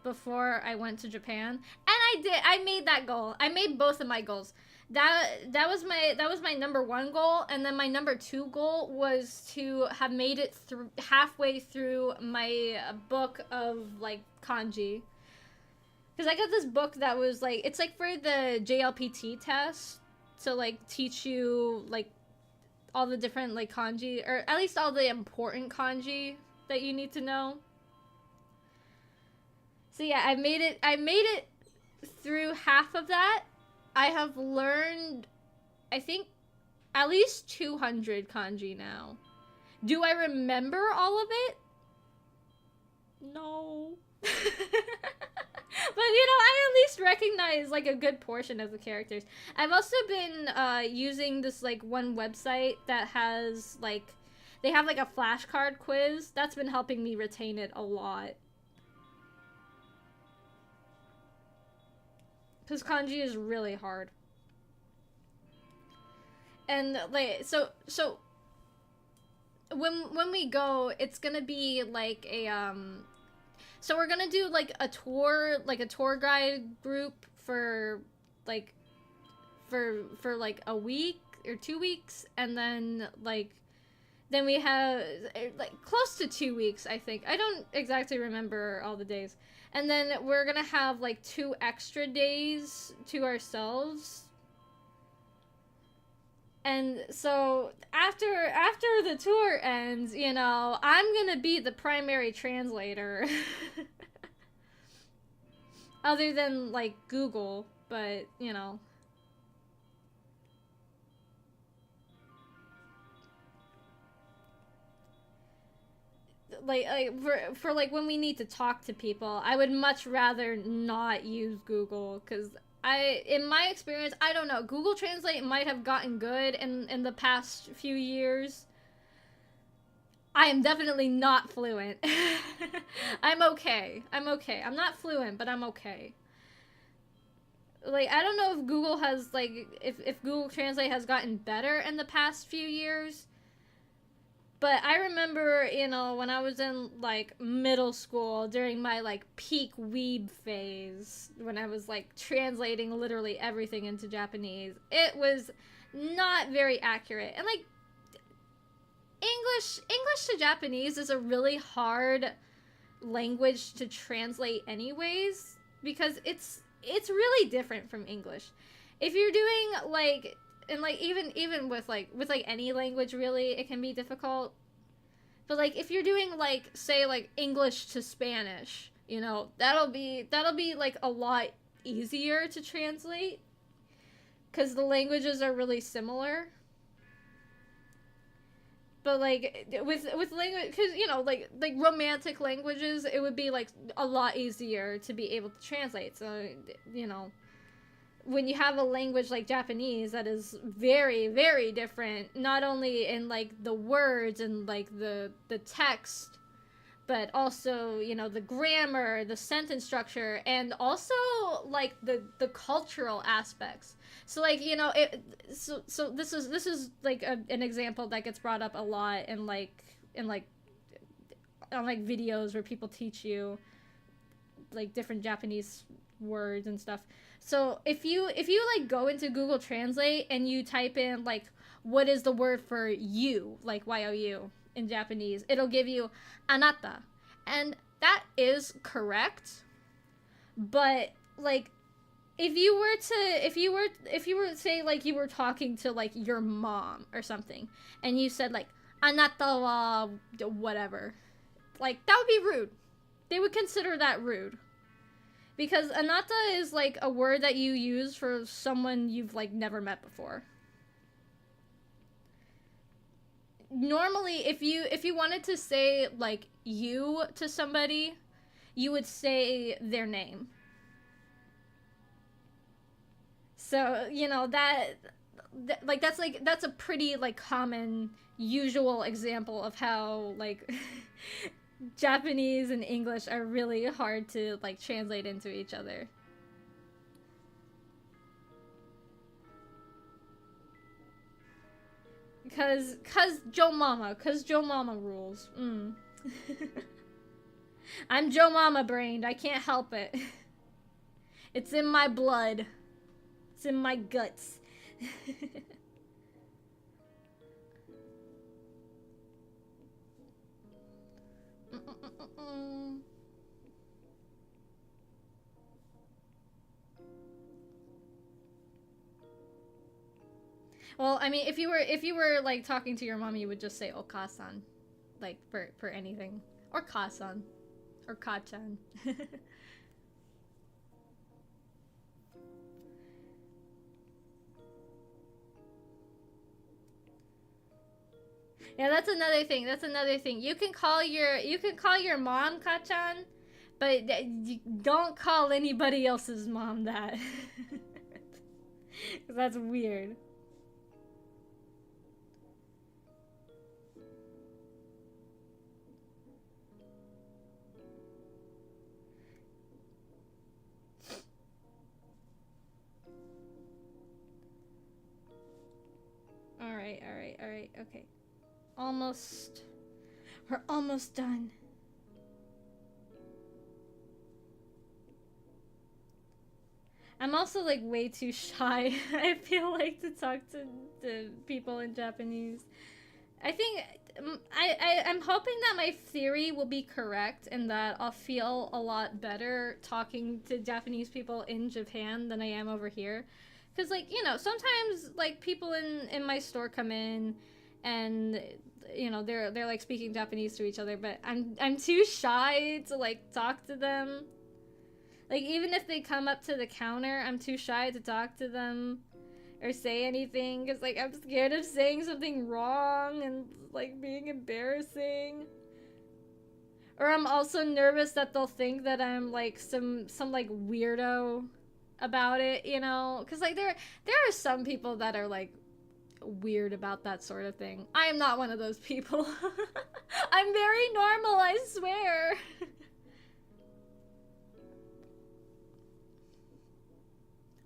before I went to Japan. And I did. I made that goal. I made both of my goals. That was my number one goal, and then my number two goal was to have made it through halfway through my book of like kanji, because I got this book that was like, it's like for the JLPT test to like teach you like all the different like kanji, or at least all the important kanji that you need to know. So yeah, I made it through half of that. I have learned, I think, at least 200 kanji now. Do I remember all of it? No. But, you know, I at least recognize, like, a good portion of the characters. I've also been using this, like, one website that has, like, they have, like, a flashcard quiz. That's been helping me retain it a lot. Because kanji is really hard. And like so when we go, it's gonna be like a so we're gonna do like a tour guide group for like like a week or 2 weeks, and then we have like close to 2 weeks, I think. I don't exactly remember all the days. And then we're gonna have like 2 extra days to ourselves. And so after the tour ends, you know, I'm gonna be the primary translator. Other than like Google, but you know. Like for like when we need to talk to people, I would much rather not use Google, because in my experience, I don't know, Google Translate might have gotten good in the past few years. I am definitely not fluent. I'm okay. I'm not fluent, but I'm okay. Like, I don't know if Google has, like, if Google Translate has gotten better in the past few years. But I remember, you know, when I was in, like, middle school, during my, like, peak weeb phase, when I was, like, translating literally everything into Japanese, it was not very accurate. And, like, English to Japanese is a really hard language to translate anyways, because it's really different from English. If you're doing, like... And, like, even with any language, really, it can be difficult. But, like, if you're doing, like, say, like, English to Spanish, you know, that'll be, like, a lot easier to translate. Because the languages are really similar. But, like, with language, because, you know, like romantic languages, it would be, like, a lot easier to be able to translate. So, you know... when you have a language like Japanese that is very, very different, not only in like the words and like the text, but also, you know, the grammar, the sentence structure, and also like the cultural aspects. So like, you know, so this is like an example that gets brought up a lot in like on like videos where people teach you like different Japanese words and stuff. So if you like go into Google Translate and you type in like what is the word for you, like you in Japanese, it'll give you anata. And that is correct. But like if you were to say like you were talking to like your mom or something and you said like anata wa whatever, like that would be rude. They would consider that rude. Because anata is like a word that you use for someone you've like never met before. Normally if you wanted to say like you to somebody, you would say their name. So, you know, that's a pretty like common usual example of how like Japanese and English are really hard to like translate into each other. Cause Joe Mama rules. I'm Joe Mama brained. I can't help it. It's in my blood. It's in my guts. Well, I mean, if you were like talking to your mom, you would just say okasan, like for anything, or kasan, or kachan. Yeah, that's another thing. That's another thing. You can call your mom kachan, but you don't call anybody else's mom that. 'Cause that's weird. All right, all right, all right. Okay. Almost. We're almost done. I'm also like way too shy. I feel like to talk to people in Japanese. I think I'm hoping that my theory will be correct and that I'll feel a lot better talking to Japanese people in Japan than I am over here. Cuz like, you know, sometimes like people in my store come in and you know, they're like speaking Japanese to each other, but I'm too shy to like talk to them. Like even if they come up to the counter, I'm too shy to talk to them or say anything because like I'm scared of saying something wrong and like being embarrassing. Or I'm also nervous that they'll think that I'm like some like weirdo about it, you know? Cuz like there are some people that are like weird about that sort of thing. I am not one of those people. I'm very normal, I swear.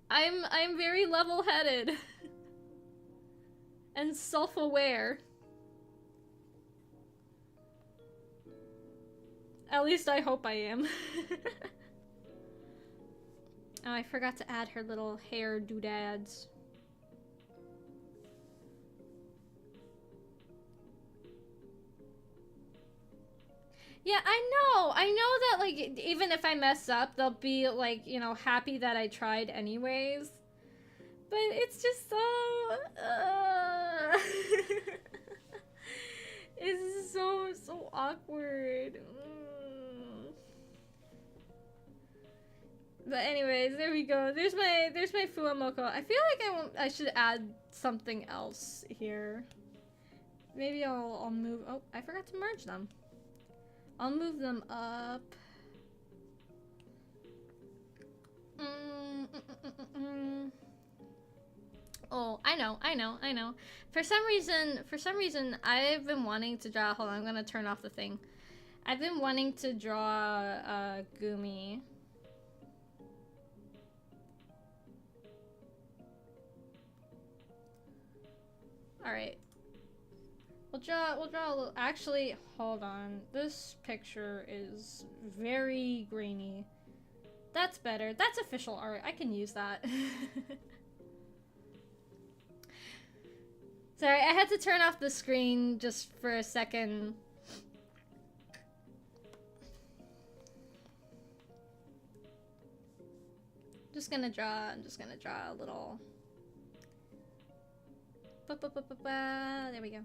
I'm very level-headed and self-aware. At least I hope I am. Oh, I forgot to add her little hair doodads. Yeah, I know. I know that like even if I mess up, they'll be like, you know, happy that I tried anyways. But it's just so it's so awkward. But anyways, there we go. There's my Fuamoko. I feel like I should add something else here. Maybe I'll move. Oh, I forgot to merge them. I'll move them up. Oh, I know. For some reason, I've been wanting to draw. Hold on, I'm gonna turn off the thing. I've been wanting to draw Gumi. All right. We'll draw a little. Actually, hold on. This picture is very grainy. That's better. That's official art. I can use that. Sorry, I had to turn off the screen just for a second. I'm just gonna draw a little. There we go.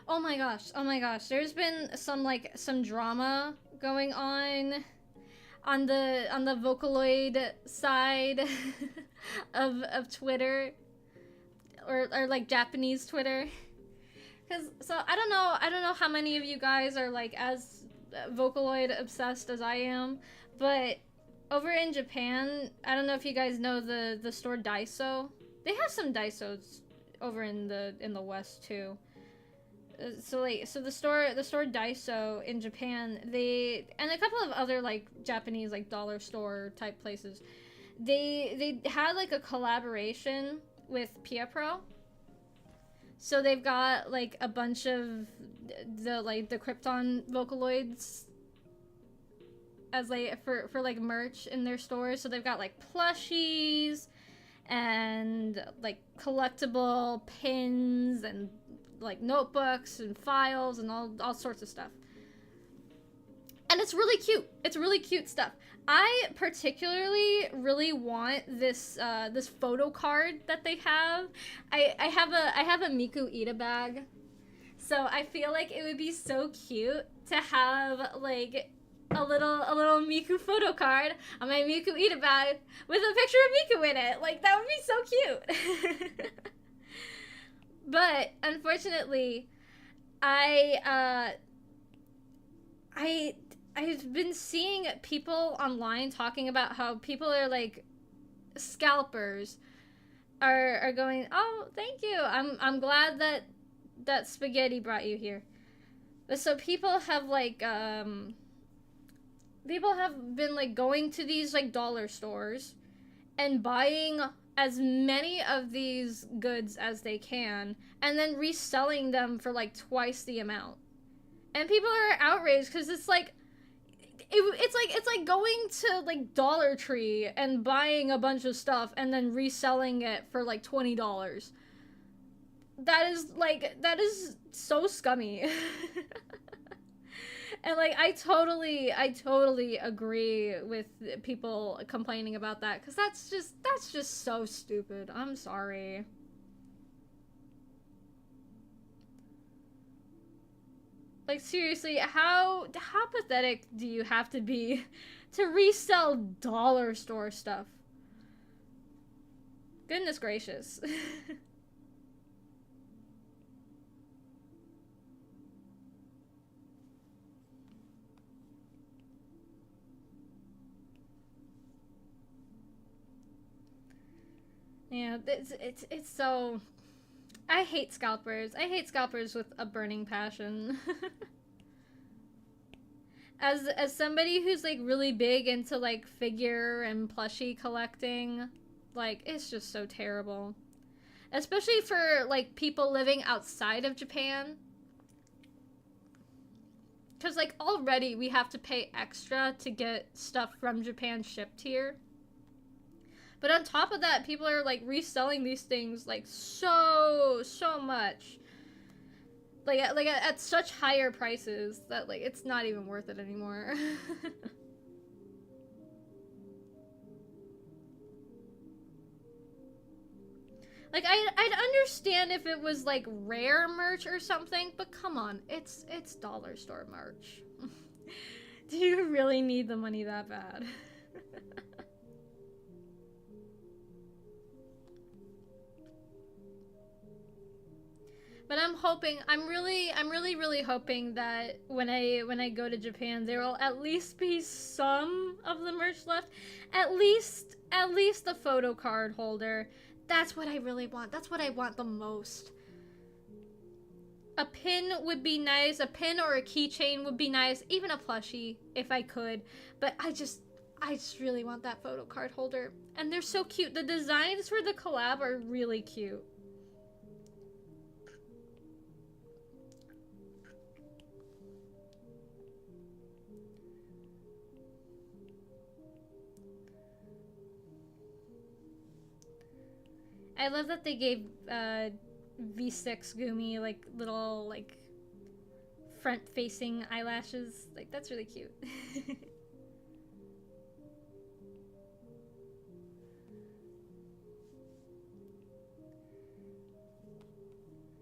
Oh my gosh. There's been some drama going on the Vocaloid side of Twitter, or like Japanese Twitter. So I don't know how many of you guys are like as Vocaloid obsessed as I am, but over in Japan, I don't know if you guys know the store Daiso. They have some Daisos over in the West too. So the store Daiso in Japan, they, and a couple of other like Japanese like dollar store type places, they had like a collaboration with Pia Pro. So they've got like a bunch of the Krypton Vocaloids as like for like merch in their stores. So they've got like plushies and like collectible pins and like notebooks and files and all sorts of stuff. And it's really cute. It's really cute stuff. I particularly really want this this photo card that they have. I have a Miku Ida bag. So I feel like it would be so cute to have like a little Miku photo card on my Miku Ida bag with a picture of Miku in it. Like, that would be so cute. But unfortunately, I've been seeing people online talking about how people are like scalpers are going, "Oh, thank you. I'm glad that spaghetti brought you here." But so people have been like going to these like dollar stores and buying as many of these goods as they can and then reselling them for like twice the amount. And people are outraged because it's like it's like going to like Dollar Tree and buying a bunch of stuff and then reselling it for like $20. That is so scummy. And like I totally agree with people complaining about that, because that's just so stupid. I'm sorry. Like, seriously, how pathetic do you have to be to resell dollar store stuff? Goodness gracious. Yeah, it's so... I hate scalpers. I hate scalpers with a burning passion. As somebody who's like really big into like figure and plushie collecting, like, it's just so terrible. Especially for like people living outside of Japan. Because like already we have to pay extra to get stuff from Japan shipped here. But on top of that, people are like reselling these things like so much. Like at such higher prices that like it's not even worth it anymore. Like I'd understand if it was like rare merch or something, but come on, it's dollar store merch. Do you really need the money that bad? But I'm really hoping that when I go to Japan, there will at least be some of the merch left. At least the photo card holder. That's what I really want. That's what I want the most. A pin would be nice. A pin or a keychain would be nice. Even a plushie, if I could. But I just really want that photo card holder. And they're so cute. The designs for the collab are really cute. I love that they gave V6 Gumi like little like front-facing eyelashes. Like that's really cute.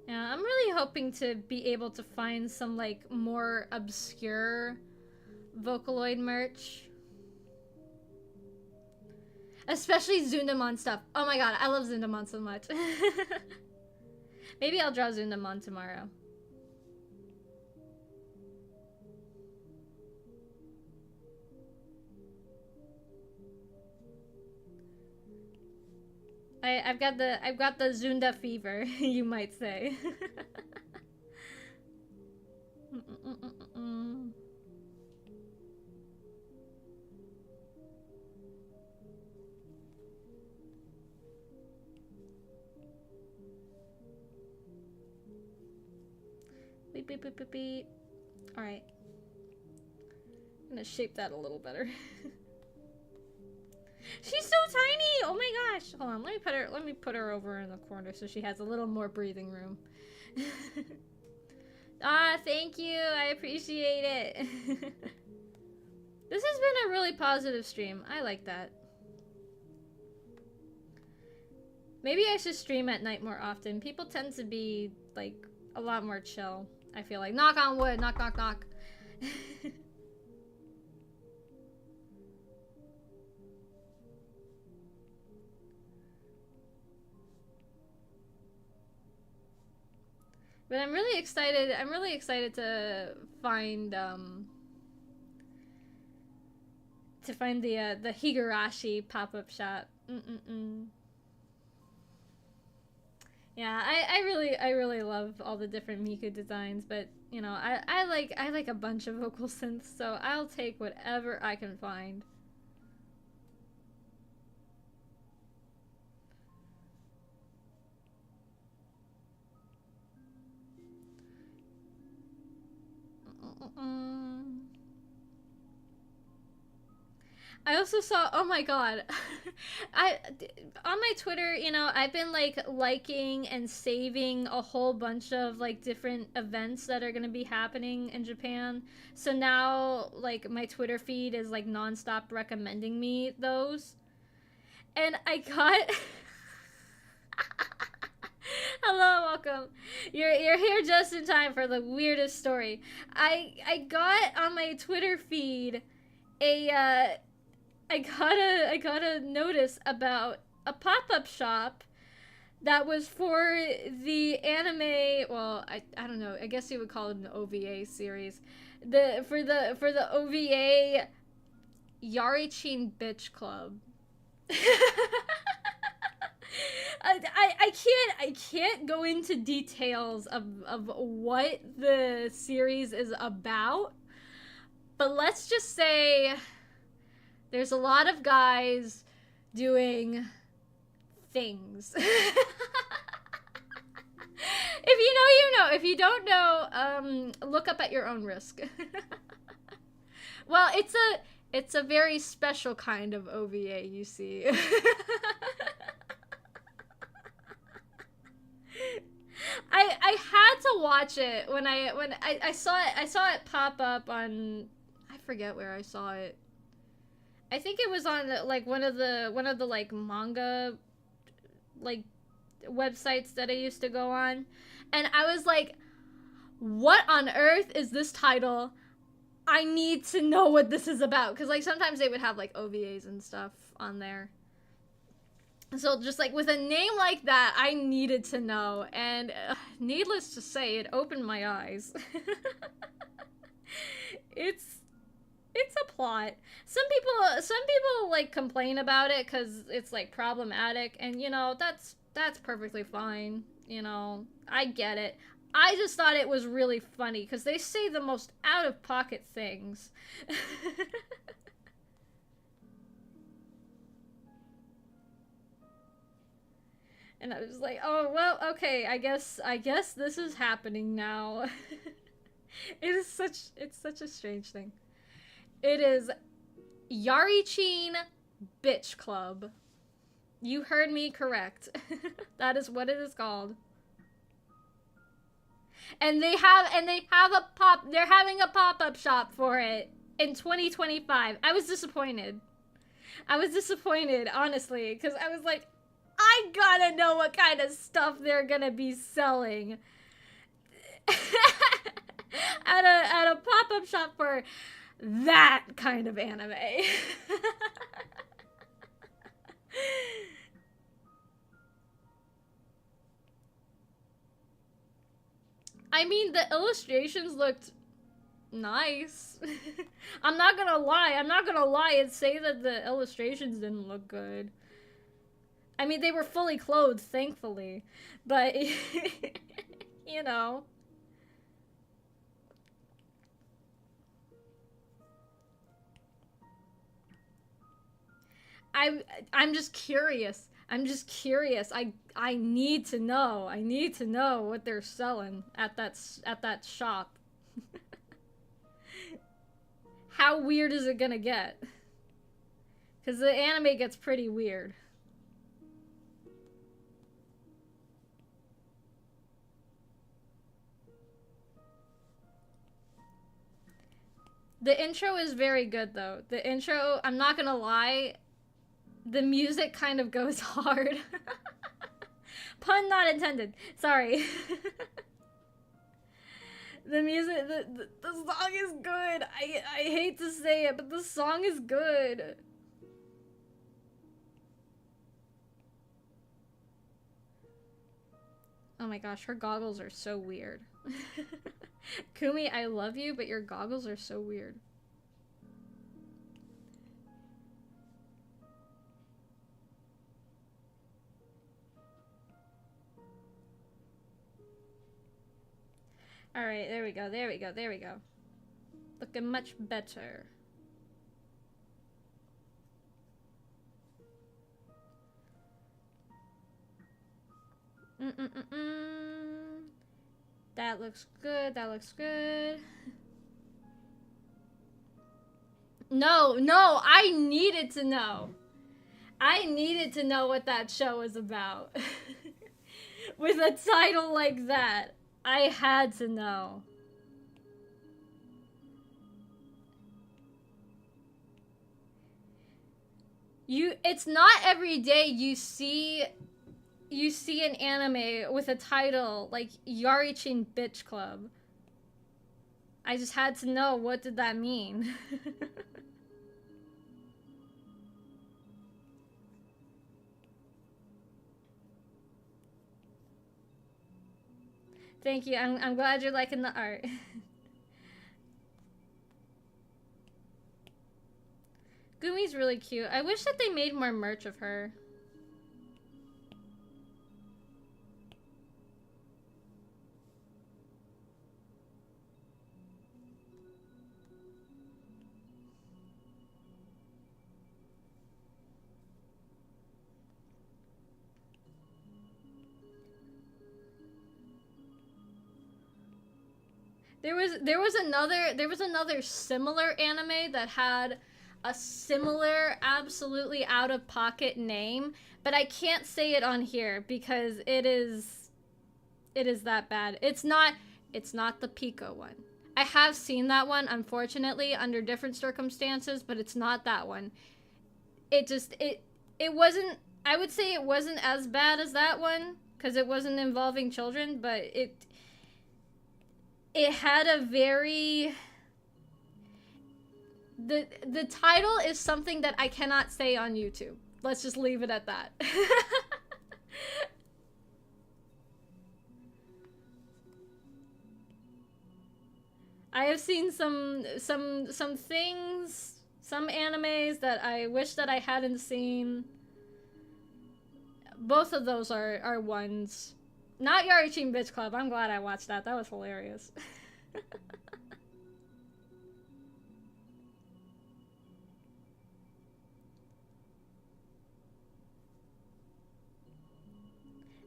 Yeah, I'm really hoping to be able to find some like more obscure Vocaloid merch. Especially Zundamon stuff. Oh my god, I love Zundamon so much. Maybe I'll draw Zundamon tomorrow. I've got the Zunda fever, you might say. Beep, beep, beep, beep, beep. Alright. I'm gonna shape that a little better. She's so tiny! Oh my gosh! Hold on, let me put her over in the corner so she has a little more breathing room. Ah, thank you! I appreciate it! This has been a really positive stream. I like that. Maybe I should stream at night more often. People tend to be, like, a lot more chill. I feel like. Knock on wood! Knock, knock, knock. But I'm really excited to find the Higurashi pop-up shop. Yeah, I really love all the different Miku designs, but you know, I like a bunch of vocal synths, so I'll take whatever I can find. I also saw, oh my god, on my Twitter, you know, I've been like liking and saving a whole bunch of like different events that are gonna be happening in Japan. So now like my Twitter feed is like nonstop recommending me those. And I got hello, welcome. You're here just in time for the weirdest story. I got on my Twitter feed I got a notice about a pop-up shop that was for the anime, well, I don't know, I guess you would call it an OVA series. For the OVA Yarichin Bitch Club. I can't go into details of what the series is about, but let's just say there's a lot of guys doing things. If you know, you know. If you don't know, look up at your own risk. Well, it's a very special kind of OVA, you see. I had to watch it when I saw it pop up on, I forget where I saw it. I think it was on like one of the like manga like websites that I used to go on, and I was like, what on earth is this title? I need to know what this is about, because like sometimes they would have like OVAs and stuff on there. So just like with a name like that, I needed to know, and needless to say, it opened my eyes. it's it's a plot. Some people like complain about it because it's like problematic, and you know that's perfectly fine. You know, I get it. I just thought it was really funny because they say the most out of pocket things. And I was like, oh well, okay, I guess this is happening now. It's such a strange thing. It is Yarichin Bitch Club. You heard me correct. That is what it is called. And they're having a pop-up shop for it in 2025. I was disappointed. I was disappointed, honestly, because I was like, I gotta know what kind of stuff they're gonna be selling at a pop-up shop for that kind of anime. I mean, the illustrations looked nice. I'm not gonna lie. I'm not gonna lie and say that the illustrations didn't look good. I mean, they were fully clothed, thankfully. But, you know. I'm just curious. I'm just curious. I need to know. I need to know what they're selling at that shop. How weird is it gonna get? Because the anime gets pretty weird. The intro is very good, though. The intro, I'm not gonna lie, the music kind of goes hard. Pun not intended. Sorry. The music, the song is good. I hate to say it, but the song is good. Oh my gosh, her goggles are so weird. Kumi, I love you, but your goggles are so weird. Alright, there we go, there we go, there we go. Looking much better. That looks good, that looks good. No, no, I needed to know. I needed to know what that show was about. With a title like that, I had to know. It's not every day you see an anime with a title like Yarichin Bitch Club. I just had to know, what did that mean? Thank you. I'm glad you're liking the art. Gumi's really cute. I wish that they made more merch of her. There was another similar anime that had a similar absolutely out of pocket name, but I can't say it on here because it is that bad. It's not the Pico one. I have seen that one, unfortunately, under different circumstances, but it's not that one. It wasn't, I would say it wasn't as bad as that one because it wasn't involving children, but it had a very, the title is something that I cannot say on YouTube. Let's just leave it at that. I have seen some things, some animes that I wish that I hadn't seen. Both of those are ones. Not Yarichin Bitch Club. I'm glad I watched that. That was hilarious.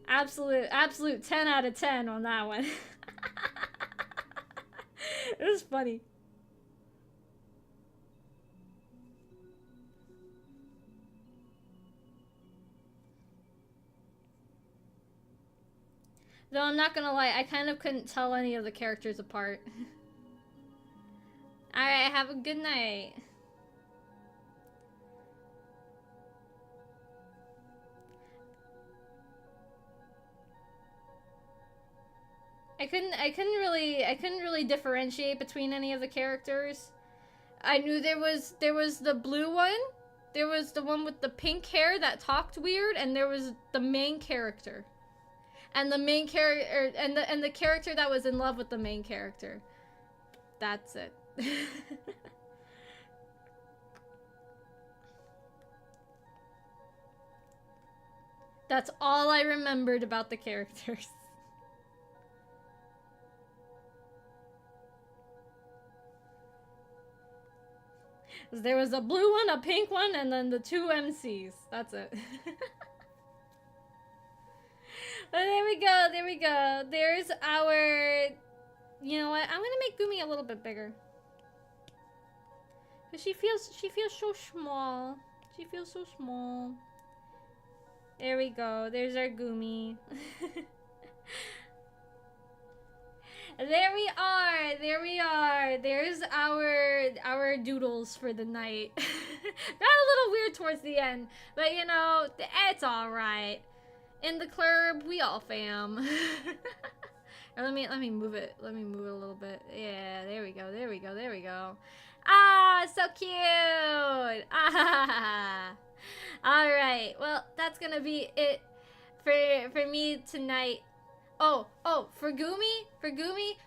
Absolute 10 out of 10 on that one. It was funny. Though I'm not gonna lie, I kind of couldn't tell any of the characters apart. Alright, have a good night. I couldn't really differentiate between any of the characters. I knew there was the blue one, there was the one with the pink hair that talked weird, and there was the main character. And the main character and the character that was in love with the main character. That's it. That's all I remembered about the characters. There was a blue one, a pink one, and then the two MCs. That's it. But there we go, there we go. There's our... You know what? I'm gonna make Gumi a little bit bigger. Cause she feels so small. She feels so small. There we go. There's our Gumi. There we are. There we are. There's our doodles for the night. Got a little weird towards the end, but you know, it's all right. In the club, we all fam. Or let me move it. Let me move it a little bit. Yeah, there we go. There we go. There we go. Ah, so cute. Ah. All right. Well, that's gonna be it for me tonight. Oh, for Gumi,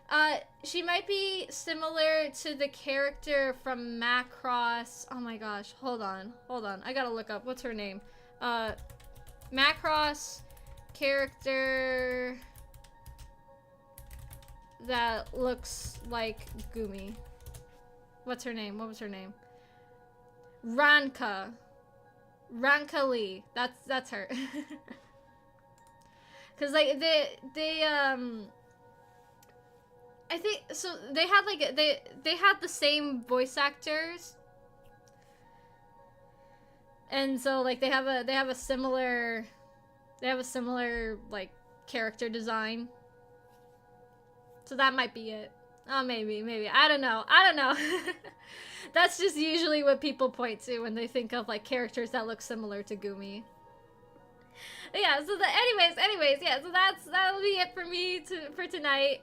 she might be similar to the character from Macross. Oh my gosh, hold on. I gotta look up. What's her name? Macross character that looks like Gumi. What's her name? What was her name? Ranka Lee. That's her. Cause like they I think so they had like they had the same voice actors. And so like they have a similar like character design. So that might be it. Oh, maybe. I don't know. That's just usually what people point to when they think of like characters that look similar to Gumi. But yeah, so anyways, yeah, so that'll be it for me for tonight.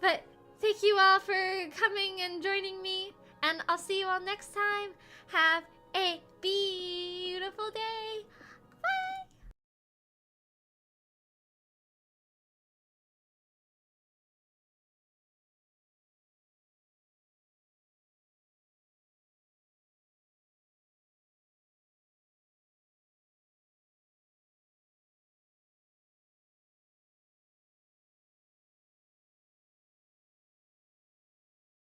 But thank you all for coming and joining me, and I'll see you all next time. Have a beautiful day.